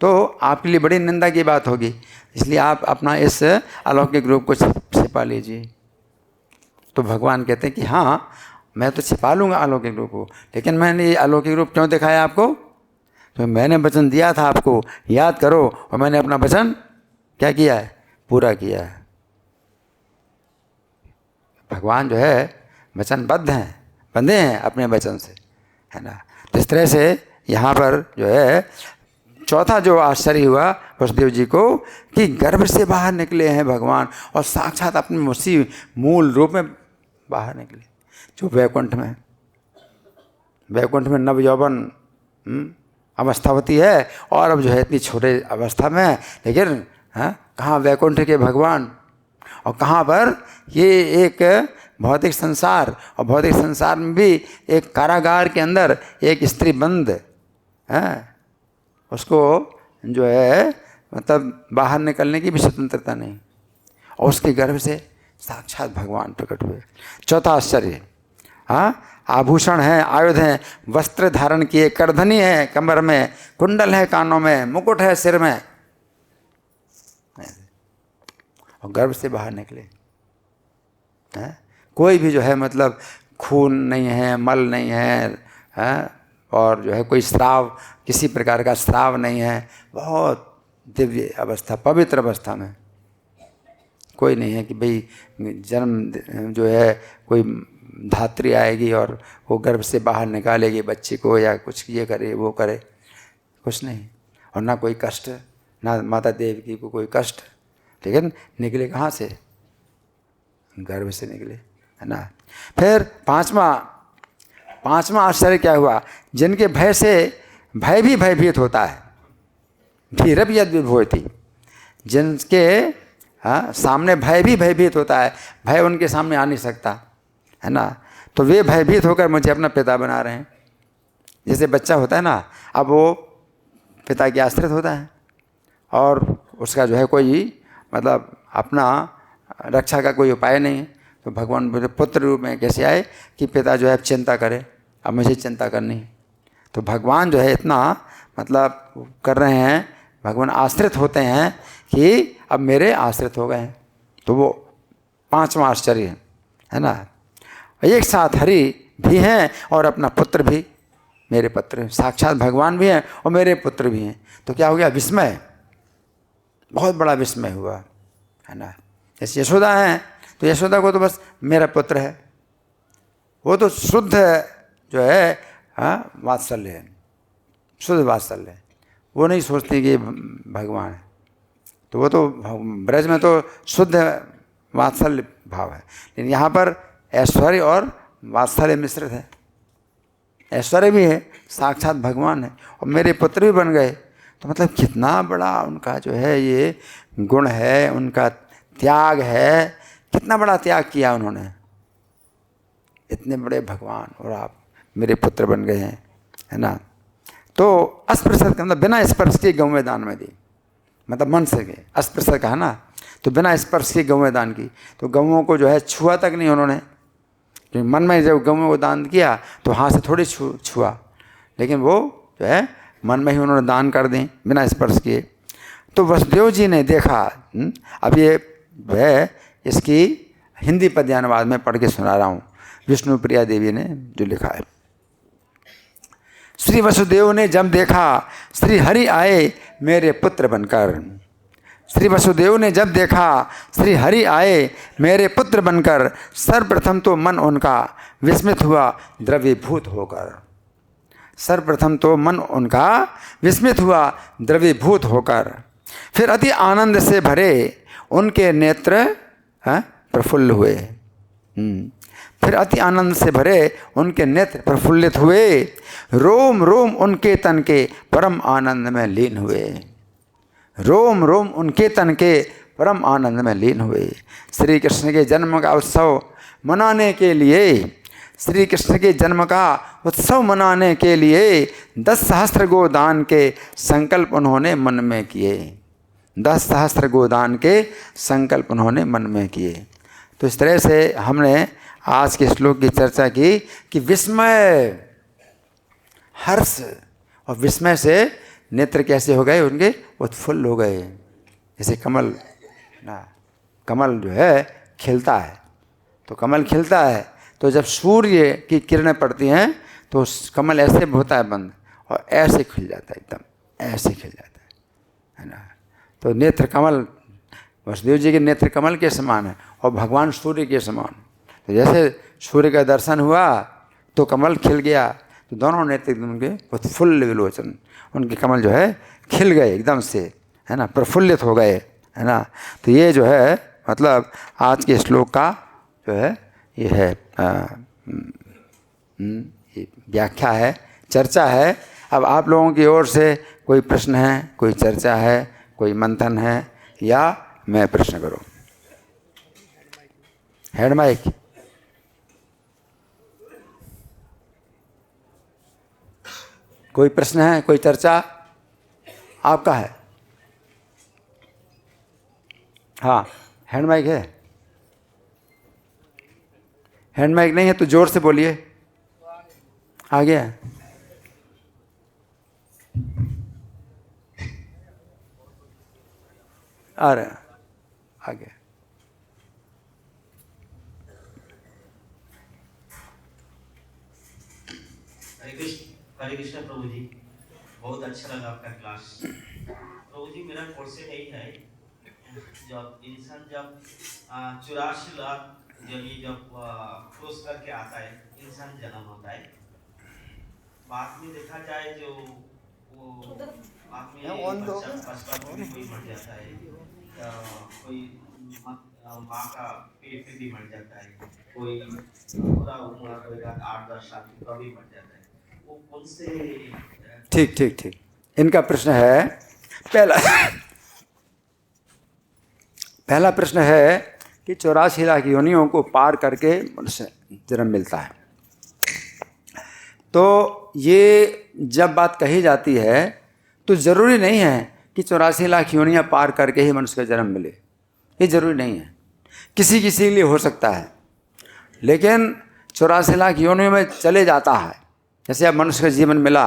तो आपके लिए बड़ी निंदा की बात होगी। इसलिए आप अपना इस अलौकिक रूप को छिपा लीजिए। तो भगवान कहते हैं कि हाँ मैं तो छिपा लूँगा अलौकिक रूप को, लेकिन मैंने ये अलौकिक रूप क्यों दिखाया आपको? तो मैंने वचन दिया था आपको, याद करो, और मैंने अपना वचन क्या किया है? पूरा किया है। भगवान जो है वचनबद्ध हैं, बंधे हैं अपने वचन से, है ना। तो इस तरह से यहाँ पर जो है चौथा जो आश्चर्य हुआ वसुदेव जी को कि गर्भ से बाहर निकले हैं भगवान, और साक्षात अपने उसी मूल रूप में बाहर निकले जो वैकुंठ में नव यौवन अवस्था होती है, और अब जो है इतनी छोटे अवस्था में, लेकिन कहाँ वैकुंठ के भगवान, और कहाँ पर ये एक भौतिक संसार, और भौतिक संसार में भी एक कारागार के अंदर एक स्त्री बंद है, उसको जो है मतलब बाहर निकलने की भी स्वतंत्रता नहीं, और उसके गर्भ से साक्षात भगवान प्रकट हुए। चौथा आश्चर्य, आभूषण हैं, आयुध हैं, वस्त्र धारण किए, करधनी है कमर में, कुंडल है कानों में, मुकुट है सिर में, और गर्भ से बाहर निकले। कोई भी जो है मतलब खून नहीं है, मल नहीं है, और जो है कोई श्राव, किसी प्रकार का श्राव नहीं है, बहुत दिव्य अवस्था, पवित्र अवस्था में। कोई नहीं है कि भाई जन्म जो है कोई धात्री आएगी और वो गर्भ से बाहर निकालेगी बच्चे को, या कुछ ये करे वो करे, कुछ नहीं। और ना कोई कष्ट, ना माता देवकी को कोई कष्ट, लेकिन निकले कहाँ से? गर्भ से निकले, है ना। फिर पांचवा आश्चर्य क्या हुआ? जिनके भय से भय भी भयभीत होता है, भीरव यद विभोति, जिनके सामने भय भी भयभीत होता है, भय उनके सामने आ नहीं सकता, है ना। तो वे भयभीत होकर मुझे अपना पिता बना रहे हैं। जैसे बच्चा होता है ना, अब वो पिता के आश्रित होता है और उसका जो है कोई मतलब अपना रक्षा का कोई उपाय नहीं है। तो भगवान मुझे पुत्र रूप में कैसे आए कि पिता जो है चिंता करे, अब मुझे चिंता करनी है। तो भगवान जो है इतना मतलब कर रहे हैं, भगवान आश्रित होते हैं कि अब मेरे आश्रित हो गए हैं। तो वो पांचवा आश्चर्य है ना, एक साथ हरि भी हैं और अपना पुत्र भी मेरे पुत्र, साक्षात भगवान भी हैं और मेरे पुत्र भी हैं। तो क्या हो गया, विस्मय, बहुत बड़ा विस्मय हुआ है ना। जैसे यशोदा है, तो यशोदा को तो बस मेरा पुत्र है, वो तो शुद्ध जो है वात्सल्य है, शुद्ध वात्सल्य है। वो नहीं सोचती कि भगवान है, तो वो तो ब्रज में तो शुद्ध वात्सल्य भाव है। लेकिन यहाँ पर ऐश्वर्य और वात्सल्य मिश्रित है। ऐश्वर्य भी है, साक्षात भगवान है और मेरे पुत्र भी बन गए। तो मतलब कितना बड़ा उनका जो है ये गुण है, उनका त्याग है, कितना बड़ा त्याग किया उन्होंने। इतने बड़े भगवान और आप मेरे पुत्र बन गए हैं, है ना। तो अस्पृश्य का मतलब बिना स्पर्श के गौ में दान में दी, मतलब मन से गए। अस्पृश्य कहा ना, तो बिना स्पर्श के गौ में दान की। तो गौओं को जो है छुआ तक नहीं उन्होंने, क्योंकि मन में जब गौओं को दान किया तो हाथ से थोड़ी छुआ, लेकिन वो जो है मन में ही उन्होंने दान कर दी बिना स्पर्श किए। तो वसुदेव जी ने देखा, अब ये है इसकी हिंदी पद्य अनुवाद में पढ़ के सुना रहा हूँ, विष्णु प्रिया देवी ने जो लिखा है। श्री वसुदेव ने जब देखा श्री हरि आए मेरे पुत्र बनकर, श्री वसुदेव ने जब देखा श्री हरि आए मेरे पुत्र बनकर, सर्वप्रथम तो मन उनका विस्मित हुआ द्रवीभूत होकर। सर्वप्रथम तो मन उनका विस्मित हुआ द्रवीभूत होकर, फिर अति आनंद से भरे उनके नेत्र प्रफुल्ल हुए। फिर अति आनंद से भरे उनके नेत्र प्रफुल्लित हुए, रोम रोम उनके तन के परम आनंद में लीन हुए। रोम रोम उनके तन के परम आनंद में लीन हुए। श्री कृष्ण के जन्म का उत्सव मनाने के लिए, श्री कृष्ण के जन्म का उत्सव मनाने के लिए 10 सहस्त्र गोदान के संकल्प उन्होंने मन में किए। 10 सहस्त्र गोदान के संकल्प उन्होंने मन में किए। तो इस तरह से हमने आज के श्लोक की चर्चा की कि विस्मय, हर्ष और विस्मय से नेत्र कैसे हो गए उनके, उत्फुल्ल हो गए। जैसे कमल ना, कमल जो है खिलता है, तो कमल खिलता है तो जब सूर्य की किरणें पड़ती हैं तो कमल ऐसे होता है बंद और ऐसे खिल जाता है, एकदम ऐसे खिल जाता है ना। तो नेत्र कमल, वसुदेव जी के नेत्र कमल के समान है और भगवान सूर्य के समान। तो जैसे सूर्य का दर्शन हुआ तो कमल खिल गया, तो दोनों नेत्र उनके उत्फुल्ल विलोचन, उनके कमल जो है खिल गए एकदम से, है ना, प्रफुल्लित हो गए, है ना। तो ये जो है मतलब आज के श्लोक का जो है ये है ये व्याख्या है, चर्चा है। अब आप लोगों की ओर से कोई प्रश्न है, कोई चर्चा है, कोई मंथन है, या मैं प्रश्न करूं? Head mic. कोई प्रश्न है, कोई चर्चा आपका है? हाँ, हैंड माइक है? हैंड माइक नहीं है तो जोर से बोलिए। आ गया? आ रहा है, आ गया। हरे कृष्ण प्रभु जी, बहुत अच्छा लगा आपका क्लास। प्रभु जी मेरा क्वेश्चन यही है, जब इंसान जब 84 लाख जब क्रॉस करके आता है, इंसान जन्म होता है, बाद में देखा जाए जो वो आदमी बचपन में कोई मर जाता है, कोई माँ का पेट में भी मर जाता है, कोई पूरा उम्र होगा 8-10 साल की कभी मर जाता है, वो कौन से? ठीक ठीक ठीक। इनका प्रश्न है, पहला प्रश्न है कि 84 लाख योनियों को पार करके मनुष्य जन्म मिलता है। तो ये जब बात कही जाती है तो ज़रूरी नहीं है कि 84 लाख योनियाँ पार करके ही मनुष्य का जन्म मिले, ये ज़रूरी नहीं है। किसी किसी के लिए हो सकता है, लेकिन 84 लाख योनियों में चले जाता है। जैसे अब मनुष्य का जीवन मिला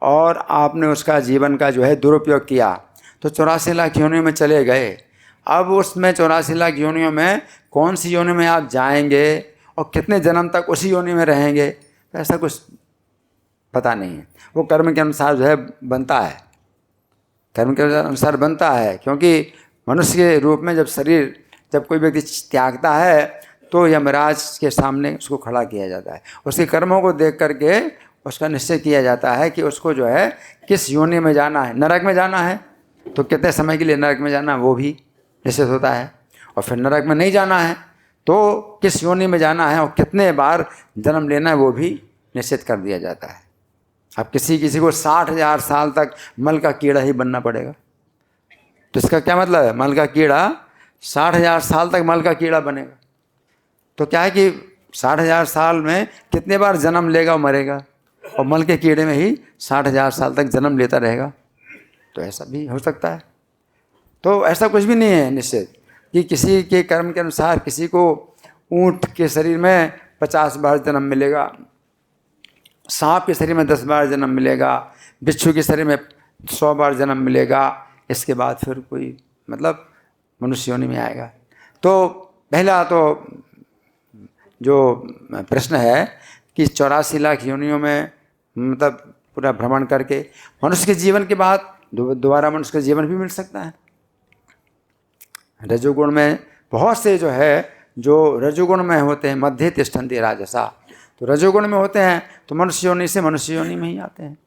और आपने उसका जीवन का जो है दुरुपयोग किया तो 84 लाख योनियों में चले गए। अब उसमें 84 लाख योनियों में कौन सी योनि में आप जाएंगे और कितने जन्म तक उसी योनि में रहेंगे, तो ऐसा कुछ पता नहीं है। वो कर्म के अनुसार जो है बनता है, कर्म के अनुसार बनता है। क्योंकि मनुष्य के रूप में जब कोई व्यक्ति त्यागता है तो यमराज के सामने उसको खड़ा किया जाता है। उसके कर्मों को देख करके उसका निश्चय किया जाता है कि उसको जो है किस योनि में जाना है। नरक में जाना है तो कितने समय के लिए नरक में जाना है वो भी निश्चित होता है, और फिर नरक में नहीं जाना है तो किस योनि में जाना है और कितने बार जन्म लेना है वो भी निश्चित कर दिया जाता है। अब किसी को 60,000 साल तक मल का कीड़ा ही बनना पड़ेगा, तो इसका क्या मतलब है? मल का कीड़ा 60,000 साल तक मल का कीड़ा बनेगा, तो क्या है कि 60,000 साल में कितने बार जन्म लेगा और मरेगा, और मल के कीड़े में ही 60,000 साल तक जन्म लेता रहेगा। तो ऐसा भी हो सकता है। तो ऐसा कुछ भी नहीं है निश्चित कि किसी के कर्म के अनुसार किसी को ऊँट के शरीर में 50 बार जन्म मिलेगा, सांप के शरीर में 10 बार जन्म मिलेगा, बिच्छू के शरीर में 100 बार जन्म मिलेगा, इसके बाद फिर कोई मतलब मनुष्य योनि में आएगा। तो पहला तो जो प्रश्न है कि 84 लाख योनियों में मतलब पूरा भ्रमण करके मनुष्य के जीवन के बाद दोबारा मनुष्य का जीवन भी मिल सकता है। रजोगुण में बहुत से जो है जो रजोगुण में होते हैं, मध्य तिष्ठन्ति राजसा, तो रजोगुण में होते हैं तो मनुष्य योनि से मनुष्य योनि में ही आते हैं,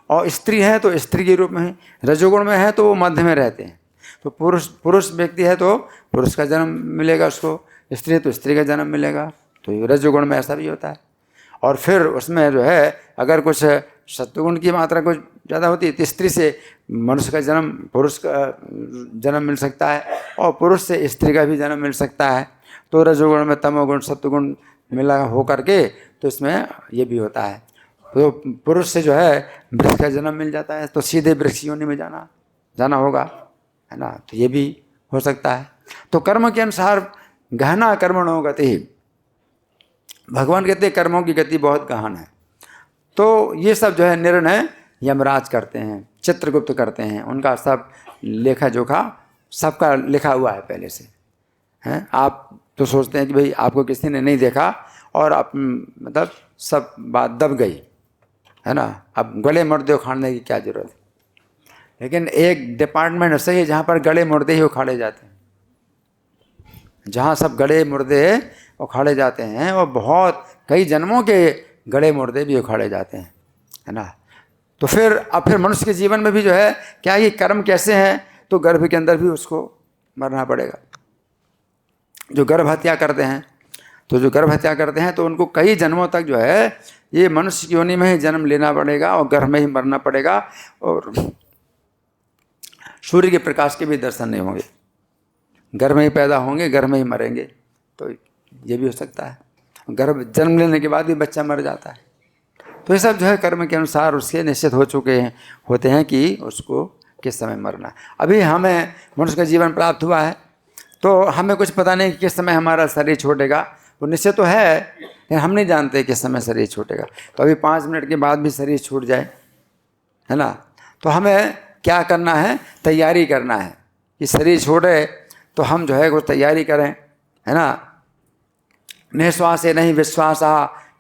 और स्त्री है तो स्त्री के रूप में ही, रजोगुण में है तो वो मध्य में रहते हैं। तो पुरुष व्यक्ति है तो पुरुष का जन्म मिलेगा उसको, स्त्री है तो स्त्री का जन्म मिलेगा। तो रजोगुण में ऐसा भी होता है। और फिर उसमें जो है अगर कुछ सत्वगुण की मात्रा कुछ ज़्यादा होती है तो स्त्री से मनुष्य का जन्म, पुरुष का जन्म मिल सकता है, और पुरुष से स्त्री का भी जन्म मिल सकता है। तो रजोगुण में तमोगुण सत्वगुण मिला हो करके तो इसमें ये भी होता है। तो पुरुष से जो है वृक्ष का जन्म मिल जाता है तो सीधे वृक्ष योनि में जाना होगा, है ना। तो ये भी हो सकता है। तो कर्म के अनुसार गहना कर्मणो गति, भगवान कहते हैं कर्मों की गति बहुत गहन है। तो ये सब जो है निर्णय यमराज करते हैं, चित्रगुप्त करते हैं, उनका सब लेखा जोखा सबका लिखा हुआ है पहले से, हैं। आप तो सोचते हैं कि भाई आपको किसी ने नहीं देखा और आप मतलब सब बात दब गई, है ना, अब गले मुर्दे उखाड़ने की क्या जरूरत है। लेकिन एक डिपार्टमेंट ऐसा है जहाँ पर गले मुर्दे ही उखाड़े जाते हैं, जहाँ सब गले मुर्दे उखाड़े जाते हैं, और बहुत कई जन्मों के गले मुर्दे भी उखाड़े जाते हैं, है ना। तो फिर मनुष्य के जीवन में भी जो है क्या ये कर्म कैसे हैं, तो गर्भ के अंदर भी उसको मरना पड़ेगा। जो गर्भ हत्या करते हैं तो उनको कई जन्मों तक जो है ये मनुष्य की योनि में ही जन्म लेना पड़ेगा और गर्भ में ही मरना पड़ेगा, और सूर्य के प्रकाश के भी दर्शन नहीं होंगे, गर्भ में ही पैदा होंगे, गर्भ में ही मरेंगे। तो ये भी हो सकता है। गर्भ जन्म लेने के बाद भी बच्चा मर जाता है। तो ये सब जो है कर्म के अनुसार उसके निश्चित होते हैं कि उसको किस समय मरना है। अभी हमें मनुष्य का जीवन प्राप्त हुआ है तो हमें कुछ पता नहीं कि किस समय हमारा शरीर छूटेगा, वो निश्चित तो है लेकिन हम नहीं जानते किस समय शरीर छूटेगा। तो अभी 5 मिनट के बाद भी शरीर छूट जाए, है ना, तो हमें क्या करना है, तैयारी करना है कि शरीर छोड़े तो हम जो है कुछ तैयारी करें, है ना। निःश्वास नहीं विश्वास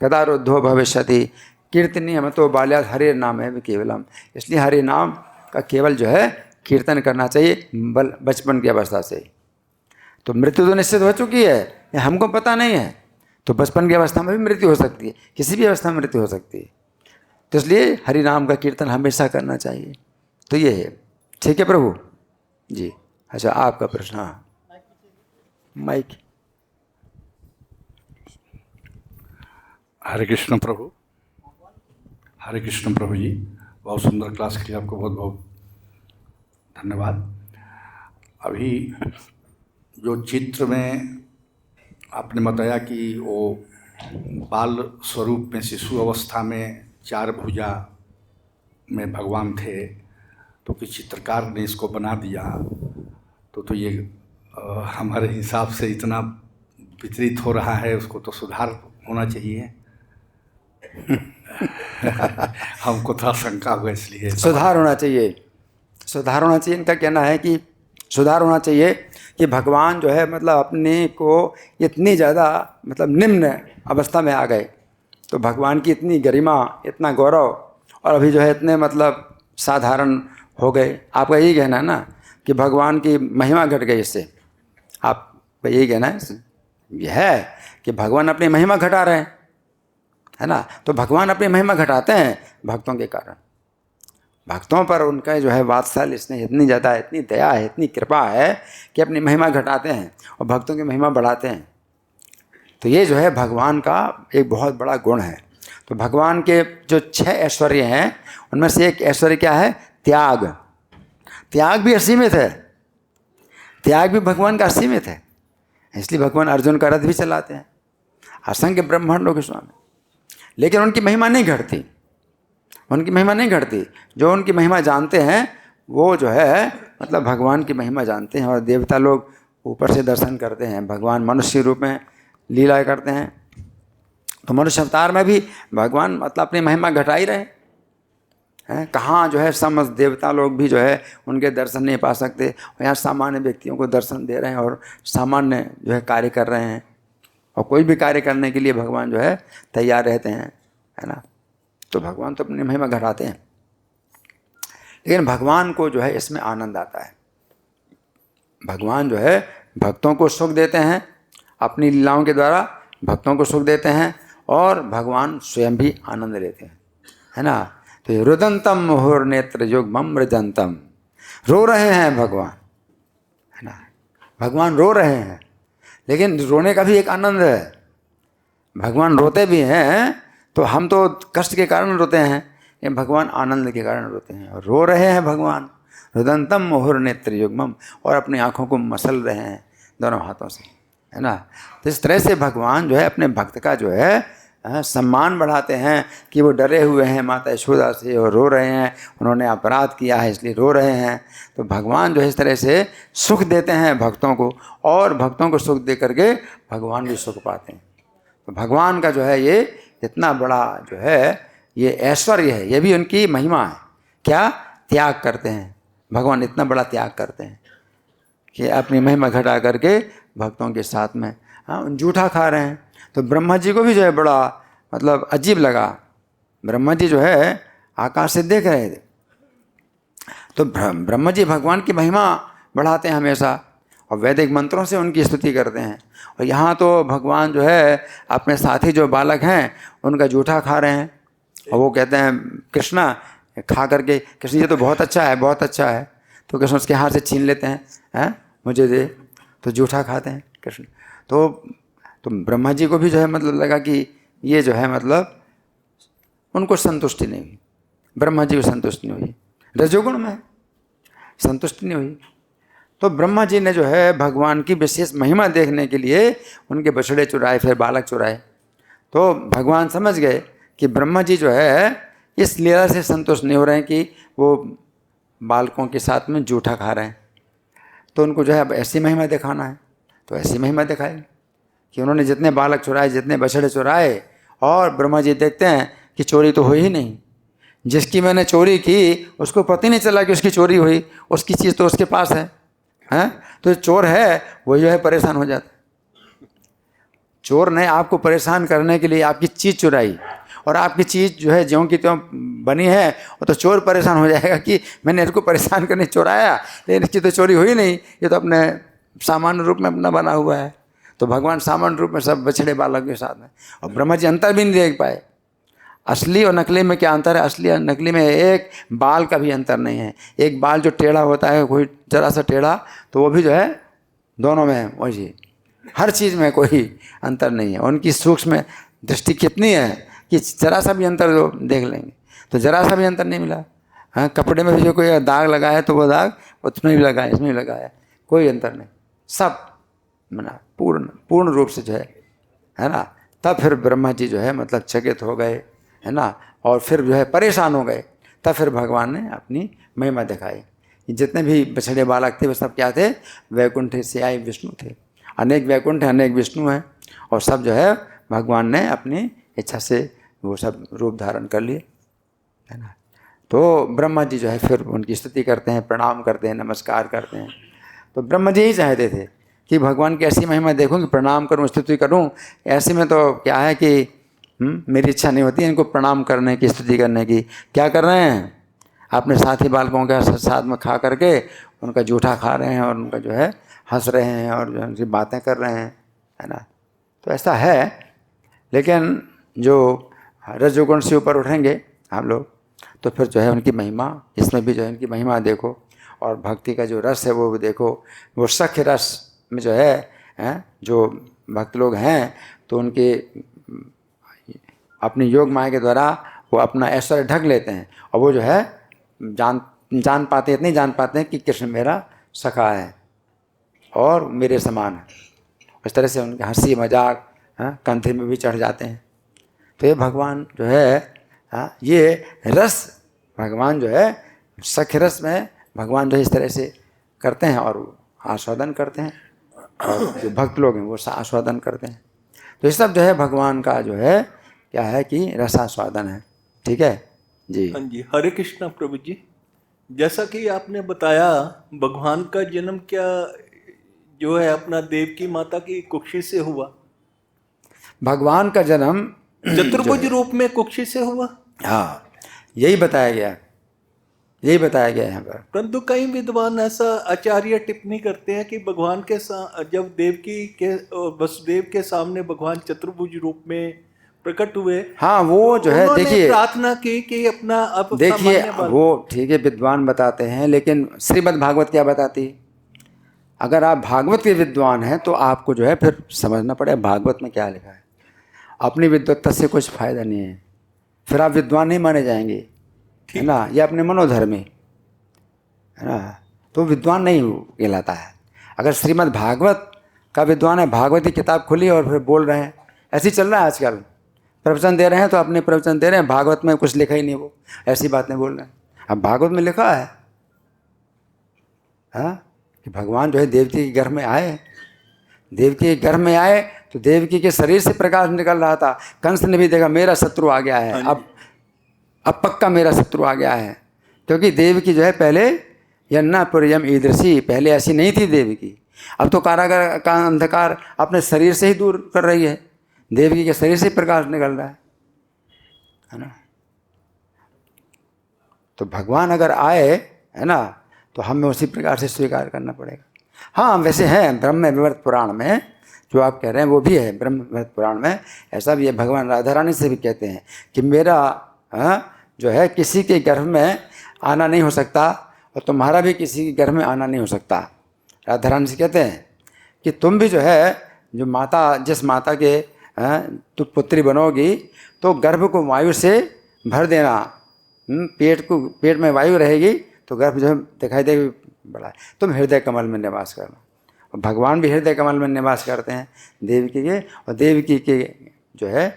कदा रुद्धो भविष्यति कीर्तनीय हम तो बाल्यात् हरे नाम है केवलम। इसलिए हरे नाम का केवल जो है कीर्तन करना चाहिए बचपन की अवस्था से। तो मृत्यु तो निश्चित हो चुकी है, ये हमको पता नहीं है। तो बचपन की अवस्था में भी मृत्यु हो सकती है, किसी भी अवस्था में मृत्यु हो सकती है। तो इसलिए हरि नाम का कीर्तन हमेशा करना चाहिए। तो ये है, ठीक है प्रभु जी। अच्छा, आपका प्रश्न। हाँ, माइक। हरे कृष्ण प्रभु। हरे कृष्ण प्रभु जी, बहुत सुंदर क्लास के लिए आपको बहुत बहुत धन्यवाद। अभी जो चित्र में आपने बताया कि वो बाल स्वरूप में शिशु अवस्था में 4 भुजा में भगवान थे, तो किसी चित्रकार ने इसको बना दिया, तो ये हमारे हिसाब से इतना वितरित हो रहा है, उसको तो सुधार होना चाहिए। हमको थोड़ा शंका हुआ इसलिए। सुधार होना चाहिए, सुधार होना चाहिए। इनका कहना है कि सुधार होना चाहिए कि भगवान जो है मतलब अपने को इतनी ज़्यादा मतलब निम्न अवस्था में आ गए, तो भगवान की इतनी गरिमा, इतना गौरव, और अभी जो है इतने मतलब साधारण हो गए। आपका यही कहना है ना कि भगवान की महिमा घट गई इससे? आपका यही कहना है? यह है कि भगवान अपनी महिमा घटा रहे हैं, है ना। तो भगवान अपनी महिमा घटाते हैं भक्तों के कारण। भक्तों पर उनका जो है वात्सल्य, स्नेह इतनी ज़्यादा, इतनी दया है, इतनी कृपा है कि अपनी महिमा घटाते हैं और भक्तों की महिमा बढ़ाते हैं। तो ये जो है भगवान का एक बहुत बड़ा गुण है। तो भगवान के जो 6 ऐश्वर्य हैं उनमें से एक ऐश्वर्य क्या है? त्याग। त्याग भी असीमित है, त्याग भी भगवान का असीमित है। इसलिए भगवान अर्जुन का रथ भी चलाते हैं, असंख्य ब्रह्मांडों के स्वामी, लेकिन उनकी महिमा नहीं घटती, उनकी महिमा नहीं घटती। जो उनकी महिमा जानते हैं वो जो है मतलब भगवान की महिमा जानते हैं। और देवता लोग ऊपर से दर्शन करते हैं, भगवान मनुष्य रूप में लीला करते हैं। तो मनुष्य अवतार में भी भगवान मतलब अपनी महिमा घटा ही रहे हैं। कहाँ जो है समस्त देवता लोग भी जो है उनके दर्शन नहीं पा सकते, और यहाँ सामान्य व्यक्तियों को दर्शन दे रहे हैं और सामान्य जो है कार्य कर रहे हैं। और कोई भी कार्य करने के लिए भगवान जो है तैयार रहते हैं, है ना। तो भगवान तो अपनी महिमा घटाते हैं, लेकिन भगवान को जो है इसमें आनंद आता है। भगवान जो है भक्तों को सुख देते हैं, अपनी लीलाओं के द्वारा भक्तों को सुख देते हैं, और भगवान स्वयं भी आनंद लेते हैं, है ना। तो रुदंतम मुहुर नेत्र युग्मम मृदंतम, रो रहे हैं भगवान, है ना। भगवान रो रहे हैं, लेकिन रोने का भी एक आनंद है। भगवान रोते भी हैं, तो हम तो कष्ट के कारण रोते हैं, ये भगवान आनंद के कारण रोते हैं। और रो रहे हैं भगवान, रुदंतम मुहुर नेत्र युग्मम, और अपनी आँखों को मसल रहे हैं दोनों हाथों से, है ना। तो इस तरह से भगवान जो है अपने भक्त का जो है सम्मान बढ़ाते हैं कि वो डरे हुए हैं माता यशोदा से और रो रहे हैं, उन्होंने अपराध किया है इसलिए रो रहे हैं। तो भगवान जो है इस तरह से सुख देते हैं भक्तों को, और भक्तों को सुख दे करके भगवान भी सुख पाते हैं। तो भगवान का जो है ये इतना बड़ा जो है ये ऐश्वर्य है, ये भी उनकी महिमा है। क्या? त्याग करते हैं भगवान, इतना बड़ा त्याग करते हैं कि अपनी महिमा घटा करके भक्तों के साथ में जूठा खा रहे हैं। तो ब्रह्मा जी को भी जो है बड़ा मतलब अजीब लगा। ब्रह्मा जी जो है आकाश से देख रहे थे, तो ब्रह्मा जी भगवान की महिमा बढ़ाते हैं हमेशा, और वैदिक मंत्रों से उनकी स्तुति करते हैं। और यहाँ तो भगवान जो है अपने साथी जो बालक हैं उनका जूठा खा रहे हैं, और वो कहते हैं कृष्णा खा करके, कृष्ण ये तो बहुत अच्छा है, बहुत अच्छा है। तो कृष्ण उसके हाथ से छीन लेते हैं, हैं मुझे दे, तो जूठा खाते हैं कृष्ण। तो ब्रह्मा जी को भी जो है मतलब लगा कि ये जो है मतलब उनको संतुष्टि नहीं हुई, ब्रह्मा जी को संतुष्टि नहीं हुई, रजोगुण में संतुष्टि नहीं हुई। तो ब्रह्मा जी ने जो है भगवान की विशेष महिमा देखने के लिए उनके बछड़े चुराए, फिर बालक चुराए। तो भगवान समझ गए कि ब्रह्मा जी जो है इस लीला से संतुष्ट नहीं हो रहे हैं कि वो बालकों के साथ में जूठा खा रहे हैं। तो उनको जो है अब ऐसी महिमा दिखाना है, तो ऐसी महिमा दिखाई कि उन्होंने जितने बालक चुराए, जितने बछड़े चुराए, और ब्रह्मा जी देखते हैं कि चोरी तो हुई ही नहीं। जिसकी मैंने चोरी की उसको पता ही नहीं चला कि उसकी चोरी हुई, उसकी चीज़ तो उसके पास है, हैं। तो चोर है वो जो है परेशान हो जाता है। चोर ने आपको परेशान करने के लिए आपकी चीज़ चुराई, और आपकी चीज़ जो है ज्यों की त्यों बनी है, और तो चोर परेशान हो जाएगा कि मैंने इसको परेशान करने चुराया, लेकिन इसकी तो चोरी हुई नहीं, ये तो अपने सामान्य रूप में अपना बना हुआ है। तो भगवान सामान्य रूप में सब बछड़े बालक के साथ में, और ब्रह्मा जी अंतर भी नहीं देख पाए। असली और नकली में क्या अंतर है? असली और नकली में एक बाल का भी अंतर नहीं है। एक बाल जो टेढ़ा होता है, कोई जरा सा टेढ़ा, तो वो भी जो है दोनों में वही, हर चीज़ में कोई अंतर नहीं है। उनकी सूक्ष्म दृष्टि कितनी है कि जरा सा भी अंतर जो देख लेंगे। तो जरा सा भी अंतर नहीं मिला। हाँ, कपड़े में भी जो कोई दाग लगा है तो वो दाग उसमें भी लगा है, इसमें भी लगा है, कोई अंतर नहीं, सब मना पूर्ण रूप से जो है ना। तब फिर ब्रह्मा जी जो है मतलब चकित हो गए, है ना, और फिर जो है परेशान हो गए, तब फिर भगवान ने अपनी महिमा दिखाई। जितने भी बछड़े बालक थे वे सब क्या थे, वैकुंठ से आए विष्णु थे। अनेक वैकुंठ हैं, अनेक विष्णु हैं, और सब जो है भगवान ने अपनी इच्छा से वो सब रूप धारण कर लिए, है ना। तो ब्रह्मा जी जो है फिर उनकी स्तुति करते हैं, प्रणाम करते हैं, नमस्कार करते हैं। तो ब्रह्मा जी ही चाहते थे कि भगवान की ऐसी महिमा देखूं कि प्रणाम करूं, स्तुति करूं। ऐसे में तो क्या है कि मेरी इच्छा नहीं होती इनको प्रणाम करने की, स्तुति करने की। क्या कर रहे हैं, अपने साथी बालकों के साथ में खा करके उनका जूठा खा रहे हैं और उनका जो है हंस रहे हैं और जो उनकी बातें कर रहे हैं, है ना। तो ऐसा है, लेकिन जो रजोगुण से ऊपर उठेंगे हम लोग तो फिर जो है उनकी महिमा, इसमें भी जो है उनकी महिमा देखो, और भक्ति का जो रस है वो भी देखो। वो सख्य रस में जो है जो भक्त लोग हैं तो उनके अपनी योग माया के द्वारा वो अपना ऐश्वर्य ढक लेते हैं, और वो जो है जान पाते हैं, इतने जान पाते हैं कि कृष्ण मेरा सखा है और मेरे समान है। इस तरह से उनके हंसी मजाक कंधे में भी चढ़ जाते हैं। तो ये भगवान जो है ये रस, भगवान जो है सख्य रस में भगवान जो है इस तरह से करते हैं और आस्वादन करते हैं, और जो भक्त लोग हैं वो आस्वादन करते हैं। तो ये सब जो है भगवान का जो है क्या है कि रसास्वादन है। ठीक है जी। हाँ जी, हरे कृष्णा प्रभु जी। जैसा कि आपने बताया भगवान का जन्म क्या जो है अपना देवकी माता की कुक्षी से हुआ, भगवान का जन्म चतुर्भुज रूप में कुक्षी से हुआ। हाँ, यही बताया गया, यही बताया गया यहाँ पर। परंतु कई विद्वान ऐसा आचार्य टिप्पणी करते हैं कि भगवान के जब देवकी के और वसुदेव के सामने भगवान चतुर्भुज रूप में प्रकट हुए, हाँ वो जो है देखिए प्रार्थना की कि अपना अब देखिए वो ठीक है विद्वान बताते हैं, लेकिन श्रीमद् भागवत क्या बताती है। अगर आप भागवत के विद्वान हैं तो आपको जो है फिर समझना पड़ेगा भागवत में क्या लिखा है। अपनी विद्वत्ता से कुछ फायदा नहीं है, फिर आप विद्वान नहीं माने जाएंगे, है ना। ये अपने मनोधर्मी, है ना, तो विद्वान नहीं कहलाता है। अगर श्रीमद् भागवत का विद्वान है, भागवत की किताब खुली और फिर बोल रहे हैं, ऐसे ही चल रहा है आजकल। प्रवचन दे रहे हैं तो अपने प्रवचन दे रहे हैं, भागवत में कुछ लिखा ही नहीं, वो ऐसी बातें बोल रहे हैं। अब भागवत में लिखा है कि भगवान जो है देवकी के गर्भ में आए, देवकी के गर्भ में आए तो देवकी के शरीर से प्रकाश निकल रहा था। कंस ने भी देखा मेरा शत्रु आ गया है, अब पक्का मेरा शत्रु आ गया है, क्योंकि देवकी जो है पहले यन्ना पुरयम ईदृशी, पहले ऐसी नहीं थी देवकी। अब तो कारागार का अंधकार अपने शरीर से ही दूर कर रही है, देवकी के शरीर से प्रकाश निकल रहा है ना। तो भगवान अगर आए, है ना, तो हमें उसी प्रकार से स्वीकार करना पड़ेगा। हाँ वैसे है ब्रह्म विवर्त पुराण में जो आप कह रहे हैं वो भी है, ब्रह्म विवर्त पुराण में ऐसा भी है। भगवान राधा रानी से भी कहते हैं कि मेरा जो है किसी के गर्भ में आना नहीं हो सकता और तुम्हारा भी किसी के गर्भ में आना नहीं हो सकता। राधा रानी से कहते हैं कि तुम भी जो है जो माता, जिस माता के तो पुत्री बनोगी तो गर्भ को वायु से भर देना, पेट में वायु रहेगी तो गर्भ जो दिखाई देगी बड़ा है। तुम हृदय कमल में निवास करना, और भगवान भी हृदय कमल में निवास करते हैं देवकी के, और देवकी के जो है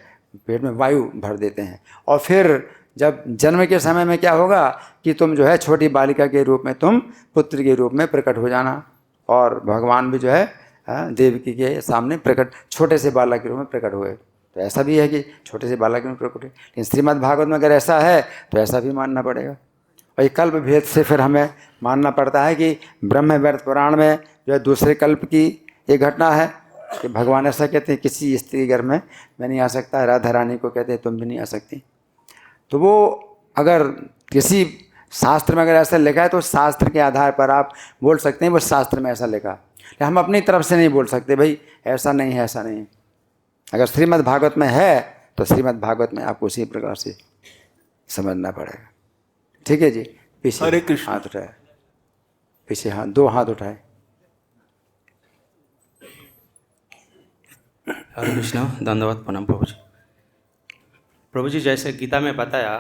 पेट में वायु भर देते हैं। और फिर जब जन्म के समय में क्या होगा कि तुम जो है छोटी बालिका के रूप में तुम पुत्र के रूप में प्रकट हो जाना, और भगवान भी जो है देवकी के सामने प्रकट छोटे से बालक के रूप में प्रकट हुए। तो ऐसा भी है कि छोटे से बालक में प्रकट हुए, लेकिन श्रीमद् भागवत में अगर ऐसा है तो ऐसा भी मानना पड़ेगा। और ये कल्प भेद से फिर हमें मानना पड़ता है कि ब्रह्म विवर्त पुराण में जो है दूसरे कल्प की ये घटना है कि भगवान ऐसा कहते हैं किसी स्त्री घर में मैं नहीं आ सकता, राधा रानी को कहते हैं तुम भी नहीं आ सकती। तो वो अगर किसी शास्त्र में अगर ऐसा लिखा है तो शास्त्र के आधार पर आप बोल सकते हैं वो शास्त्र में ऐसा लिखा, लेकिन हम अपनी तरफ से नहीं बोल सकते भाई ऐसा नहीं है, ऐसा नहीं है। अगर श्रीमद् भागवत में है तो श्रीमद् भागवत में आपको उसी प्रकार से समझना पड़ेगा। ठीक है जी। पीछे हरे कृष्ण। हाथ उठाए, पीछे हाथ, दो हाथ उठाए। हरे कृष्ण, दंडवत प्रणाम प्रभु जी। प्रभु जी जैसे गीता में बताया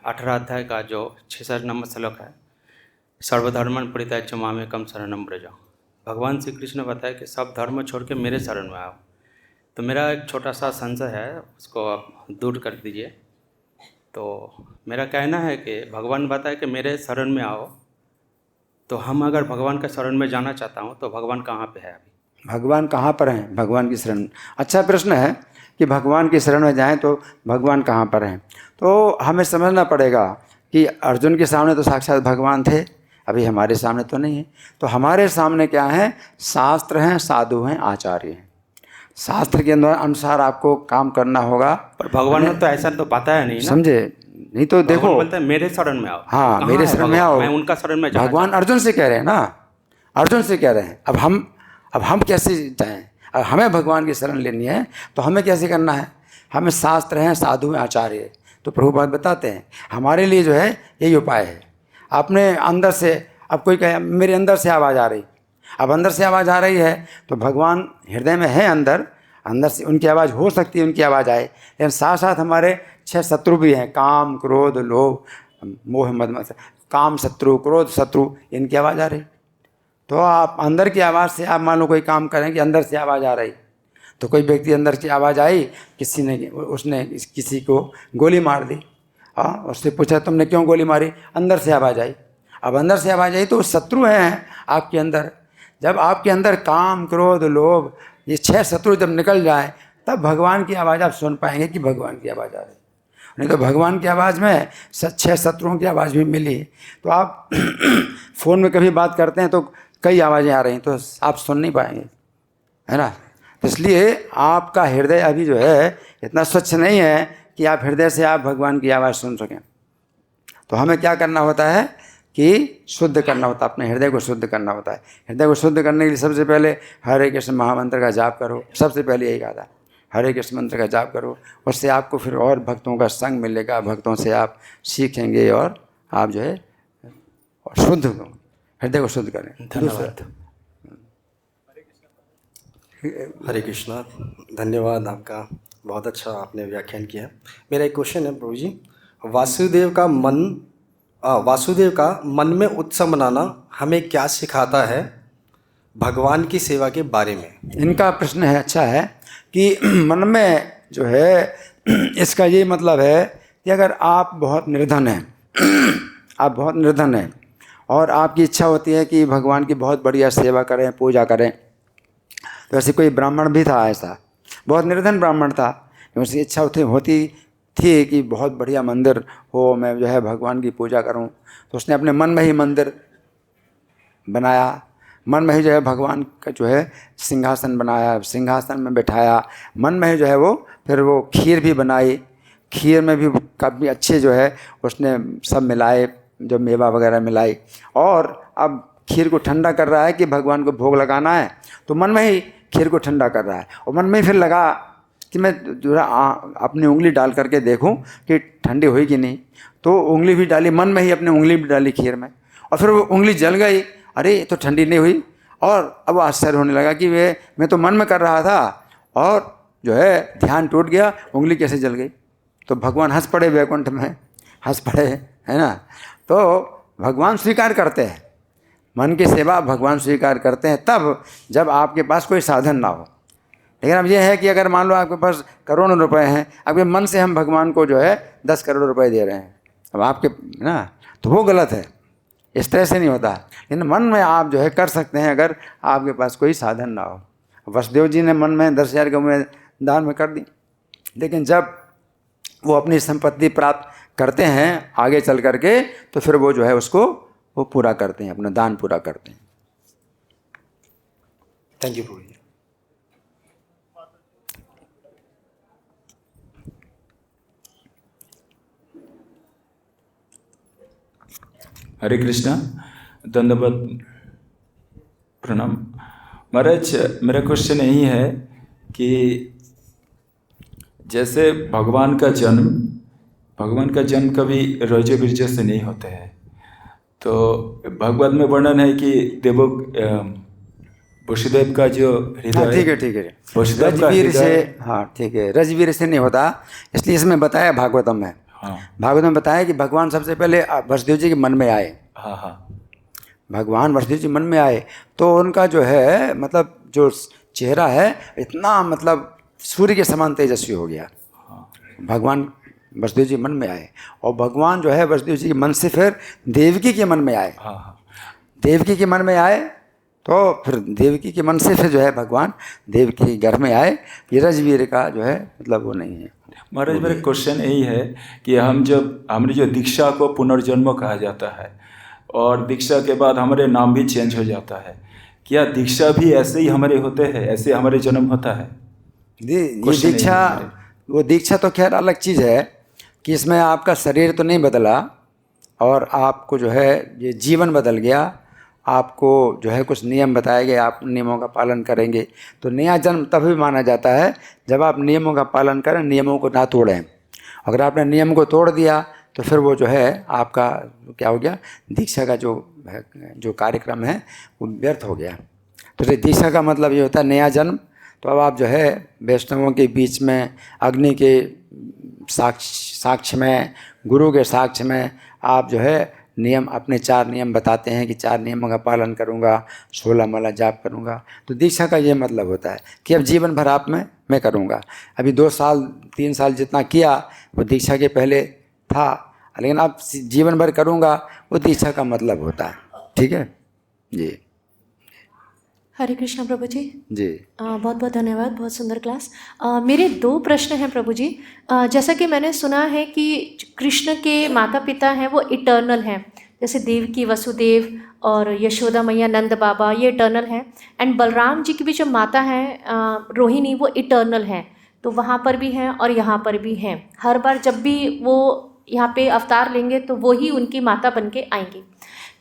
18 अध्याय का जो 66 नंबर श्लोक है, सर्वधर्मन परित्याज्य मामेकम शरणं व्रज। भगवान श्री कृष्ण बताया कि सब धर्म छोड़ के मेरे शरण में आओ। तो मेरा एक छोटा सा संशय है, उसको आप दूर कर दीजिए। तो मेरा कहना है कि भगवान बताए कि मेरे शरण में आओ, तो हम अगर भगवान के शरण में जाना चाहता हूँ तो भगवान कहाँ पे है अभी? भगवान कहाँ पर हैं? भगवान की शरण। अच्छा प्रश्न है कि भगवान की शरण में जाएं तो भगवान कहाँ पर हैं। तो हमें समझना पड़ेगा कि अर्जुन के सामने तो साक्षात भगवान थे, अभी हमारे सामने तो नहीं है। तो हमारे सामने क्या है? शास्त्र हैं, साधु हैं, आचार्य हैं। शास्त्र के अंदर अनुसार आपको काम करना होगा। पर भगवान ने तो ऐसा तो पता है नहीं ना, समझे? नहीं तो देखो, भगवान बोलते हैं मेरे शरण में आओ। हाँ, कहाँ मेरे है शरण में भगवान? आओ। मैं उनका शरण में जाना भगवान अर्जुन से कह रहे हैं ना, अर्जुन से कह रहे हैं। अब हम कैसे जाएं? अब हमें भगवान की शरण लेनी है तो हमें कैसे करना है? हमें शास्त्र हैं, साधु हैं, आचार्य हैं। तो प्रभुपाद बताते हैं हमारे लिए जो है यही उपाय है। आपने अंदर से, अब कोई कहे मेरे अंदर से आवाज़ आ रही, अब अंदर से आवाज़ आ रही है तो भगवान हृदय में है, अंदर से उनकी आवाज़ हो सकती है, उनकी आवाज़ आए। लेकिन साथ साथ हमारे 6 शत्रु भी हैं, काम, क्रोध, लोभ, मोह, मद, काम शत्रु, क्रोध शत्रु, इनकी आवाज़ आ रही। तो आप अंदर की आवाज़ से, आप मान लो कोई काम करें कि अंदर से आवाज़ आ रही, तो कोई व्यक्ति अंदर की आवाज़ आई, उसने किसी को गोली मार दी। हाँ, उससे पूछा तुमने क्यों गोली मारी? अंदर से आवाज़ आई। अब अंदर से आवाज़ आई तो शत्रु हैं आपके अंदर। जब आपके अंदर काम, क्रोध, लोभ, ये 6 शत्रु जब निकल जाए तब भगवान की आवाज़ आप सुन पाएंगे कि भगवान की आवाज़ आ रही। नहीं तो भगवान की आवाज़ में 6 शत्रुओं की आवाज़ भी मिली। तो आप फ़ोन में कभी बात करते हैं तो कई आवाज़ें आ रही, तो आप सुन नहीं पाएंगे, है ना। तो इसलिए आपका हृदय अभी जो है इतना स्वच्छ नहीं है कि आप हृदय से आप भगवान की आवाज़ सुन सकें। तो हमें क्या करना होता है कि शुद्ध करना होता है, अपने हृदय को शुद्ध करना होता है। हृदय को शुद्ध करने के लिए सबसे पहले हरे कृष्ण महामंत्र का जाप करो। सबसे पहले यही कहा था, हरे कृष्ण मंत्र का जाप करो। उससे आपको फिर और भक्तों का संग मिलेगा, भक्तों से आप सीखेंगे और आप जो है शुद्ध हृदय को शुद्ध करें। धन्यवाद। हरे कृष्णा, धन्यवाद आपका, बहुत अच्छा आपने व्याख्यान किया। मेरा एक क्वेश्चन है प्रभु जी, वासुदेव का मन में उत्सव मनाना हमें क्या सिखाता है भगवान की सेवा के बारे में? इनका प्रश्न है, अच्छा है कि मन में जो है, इसका ये मतलब है कि अगर आप बहुत निर्धन हैं, आप बहुत निर्धन हैं और आपकी इच्छा होती है कि भगवान की बहुत बढ़िया सेवा करें, पूजा करें। तो ऐसे कोई ब्राह्मण भी था, ऐसा बहुत निर्धन ब्राह्मण था, उसकी इच्छा होती थी कि बहुत बढ़िया मंदिर हो, मैं जो है भगवान की पूजा करूं। तो उसने अपने मन में ही मंदिर बनाया, मन में ही जो है भगवान का जो है सिंहासन बनाया, सिंहासन में बैठाया। मन में ही जो है वो फिर वो खीर भी बनाई, खीर में भी काफ़ी अच्छे जो है उसने सब मिलाए, जो मेवा वगैरह मिलाई। और अब खीर को ठंडा कर रहा है कि भगवान को भोग लगाना है, तो मन में ही खीर को ठंडा कर रहा है। और मन में ही फिर लगा कि मैं जो है अपनी उंगली डाल करके देखूं कि ठंडी हुई कि नहीं। तो उंगली भी डाली, मन में ही अपनी उंगली भी डाली खीर में, और फिर वो उंगली जल गई। अरे ये तो ठंडी नहीं हुई। और अब आश्चर्य होने लगा कि मैं तो मन में कर रहा था और जो है ध्यान टूट गया, उंगली कैसे जल गई। तो भगवान हंस पड़े, वैकुंठ में हंस पड़े, है ना। तो भगवान स्वीकार करते हैं, मन की सेवा भगवान स्वीकार करते हैं तब जब आपके पास कोई साधन ना हो। लेकिन अब यह है कि अगर मान लो आपके पास करोड़ों रुपए हैं, आपके मन से हम भगवान को जो है 10 करोड़ रुपए दे रहे हैं, अब आपके ना, तो वो गलत है। इस तरह से नहीं होता। लेकिन मन में आप जो है कर सकते हैं अगर आपके पास कोई साधन ना हो। वसुदेव जी ने मन में 10,000 गौएं दान में कर दी, लेकिन जब वो अपनी संपत्ति प्राप्त करते हैं आगे चल करके, तो फिर वो जो है उसको वो पूरा करते हैं, अपना दान पूरा करते हैं। थैंक यू प्रभु जी। हरे कृष्णा, धन्यवाद, प्रणाम महाराज। मेरा क्वेश्चन यही है कि जैसे भगवान का जन्म कभी रोजे बीजे से नहीं होता है। तो भागवत में वर्णन है कि वसुदेव का जो हृदय, ठीक है, वसुदेव का रजवीर से, हृदय, हाँ ठीक है, रजवीर से नहीं होता, इसलिए इसमें बताया भागवतम में। हाँ भागवत में बताया कि भगवान सबसे पहले वसुदेव जी के मन में आए। हाँ हाँ, भगवान वसुदेव जी मन में आए तो उनका जो है मतलब जो चेहरा है इतना मतलब सूर्य के समान तेजस्वी हो गया। भगवान वसुदेव जी के मन में आए, और भगवान जो है वसुदेव जी के मन से फिर देवकी के मन में आए। हाँ हाँ। देवकी के मन में आए तो फिर देवकी के मन से फिर जो है भगवान देवकी के घर में आए। ये रजवीर का जो है मतलब वो नहीं है। महाराज मेरा क्वेश्चन यही है कि हमने जो दीक्षा को पुनर्जन्म कहा जाता है और दीक्षा के बाद हमारे नाम भी चेंज हो जाता है, क्या दीक्षा भी ऐसे ही हमारे होते हैं, ऐसे हमारे जन्म होता है? ये दीक्षा, वो दीक्षा तो खैर अलग चीज़ है कि इसमें आपका शरीर तो नहीं बदला और आपको जो है ये जीवन बदल गया। आपको जो है कुछ नियम बताए गए, आप नियमों का पालन करेंगे तो नया जन्म तभी माना जाता है जब आप नियमों का पालन करें, नियमों को ना तोड़ें। अगर आपने नियम को तोड़ दिया तो फिर वो जो है आपका क्या हो गया, दीक्षा का जो कार्यक्रम है वो व्यर्थ हो गया। तो दीक्षा का मतलब ये होता है नया जन्म। तो अब आप जो है वैष्णवों के बीच में, अग्नि के साक्ष्य में, गुरु के साक्ष्य में आप जो है नियम, अपने 4 नियम बताते हैं कि 4 नियमों का पालन करूँगा, 16 माला जाप करूँगा। तो दीक्षा का ये मतलब होता है कि अब जीवन भर आप में मैं करूँगा। अभी 2 साल 3 साल जितना किया वो दीक्षा के पहले था, लेकिन अब जीवन भर करूँगा, वो दीक्षा का मतलब होता है। ठीक है जी। हरे कृष्णा प्रभु जी। जी बहुत बहुत धन्यवाद, बहुत सुंदर क्लास। मेरे 2 प्रश्न हैं प्रभु जी। जैसा कि मैंने सुना है कि कृष्ण के माता पिता हैं वो इटर्नल हैं, जैसे देवकी वसुदेव और यशोदा मैया नंद बाबा, ये इटर्नल हैं। एंड बलराम जी की भी जो माता हैं रोहिणी, वो इटर्नल हैं। तो वहाँ पर भी हैं और यहाँ पर भी हैं। हर बार जब भी वो यहाँ पे अवतार लेंगे तो वो ही उनकी माता बन के आएंगी।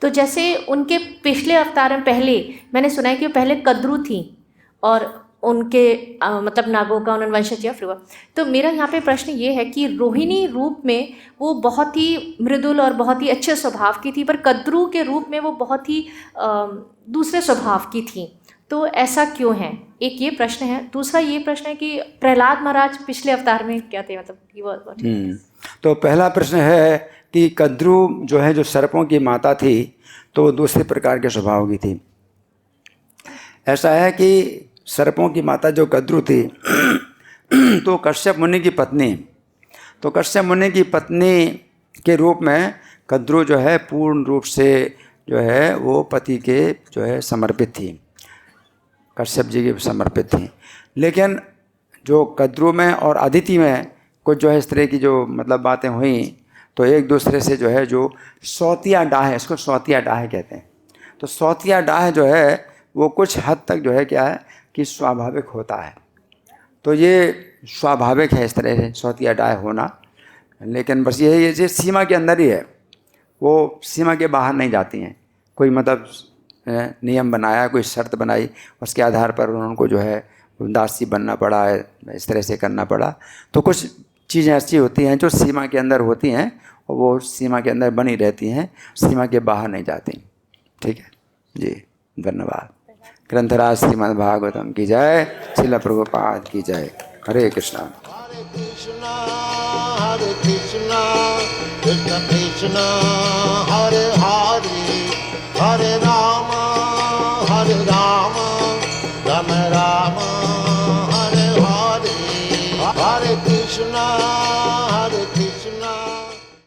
तो जैसे उनके पिछले अवतार में पहले मैंने सुना है कि वो पहले कद्रू थी और उनके मतलब नागों का उन्होंने वंशज या फिर हुआ। तो मेरा यहाँ पे प्रश्न ये है कि रोहिणी रूप में वो बहुत ही मृदुल और बहुत ही अच्छे स्वभाव की थी, पर कद्रू के रूप में वो बहुत ही दूसरे स्वभाव की थी। तो ऐसा क्यों है? एक ये प्रश्न है। दूसरा ये प्रश्न है कि प्रहलाद महाराज पिछले अवतार में क्या थे, मतलब कि वो तो पहला प्रश्न है कि कद्रू जो है जो सर्पों की माता थी तो वो दूसरे प्रकार के स्वभाव की थी। ऐसा है कि सर्पों की माता जो कद्रू थी तो कश्यप मुनि की पत्नी, तो कश्यप मुनि की पत्नी के रूप में कद्रू जो है पूर्ण रूप से जो है वो पति के जो है समर्पित थी, कश्यप जी के समर्पित थी। लेकिन जो कद्रू में और अदिति में कुछ जो है इस तरह की जो मतलब बातें हुई तो एक दूसरे से जो है जो सौतिया डाह, इसको सौतिया डाह कहते हैं। तो सौतिया डाह जो है वो कुछ हद तक जो है क्या है कि स्वाभाविक होता है। तो ये स्वाभाविक है इस तरह से सौतिया डाह होना, लेकिन बस ये सीमा के अंदर ही है, वो सीमा के बाहर नहीं जाती हैं। कोई मतलब नियम बनाया, कोई शर्त बनाई, उसके आधार पर उनको जो है दासी बनना पड़ा है, इस तरह से करना पड़ा। तो कुछ चीज़ें ऐसी होती हैं जो सीमा के अंदर होती हैं और वो सीमा के अंदर बनी रहती हैं, सीमा के बाहर नहीं जाती। ठीक है जी, धन्यवाद। ग्रंथराज श्रीमद् भागवतम की जय, श्रील प्रभुपाद की जय। हरे कृष्णा हरे कृष्णा कृष्ण कृष्ण हरे हरे, हरे राम राम राम हरे हरे, हरे कृष्णा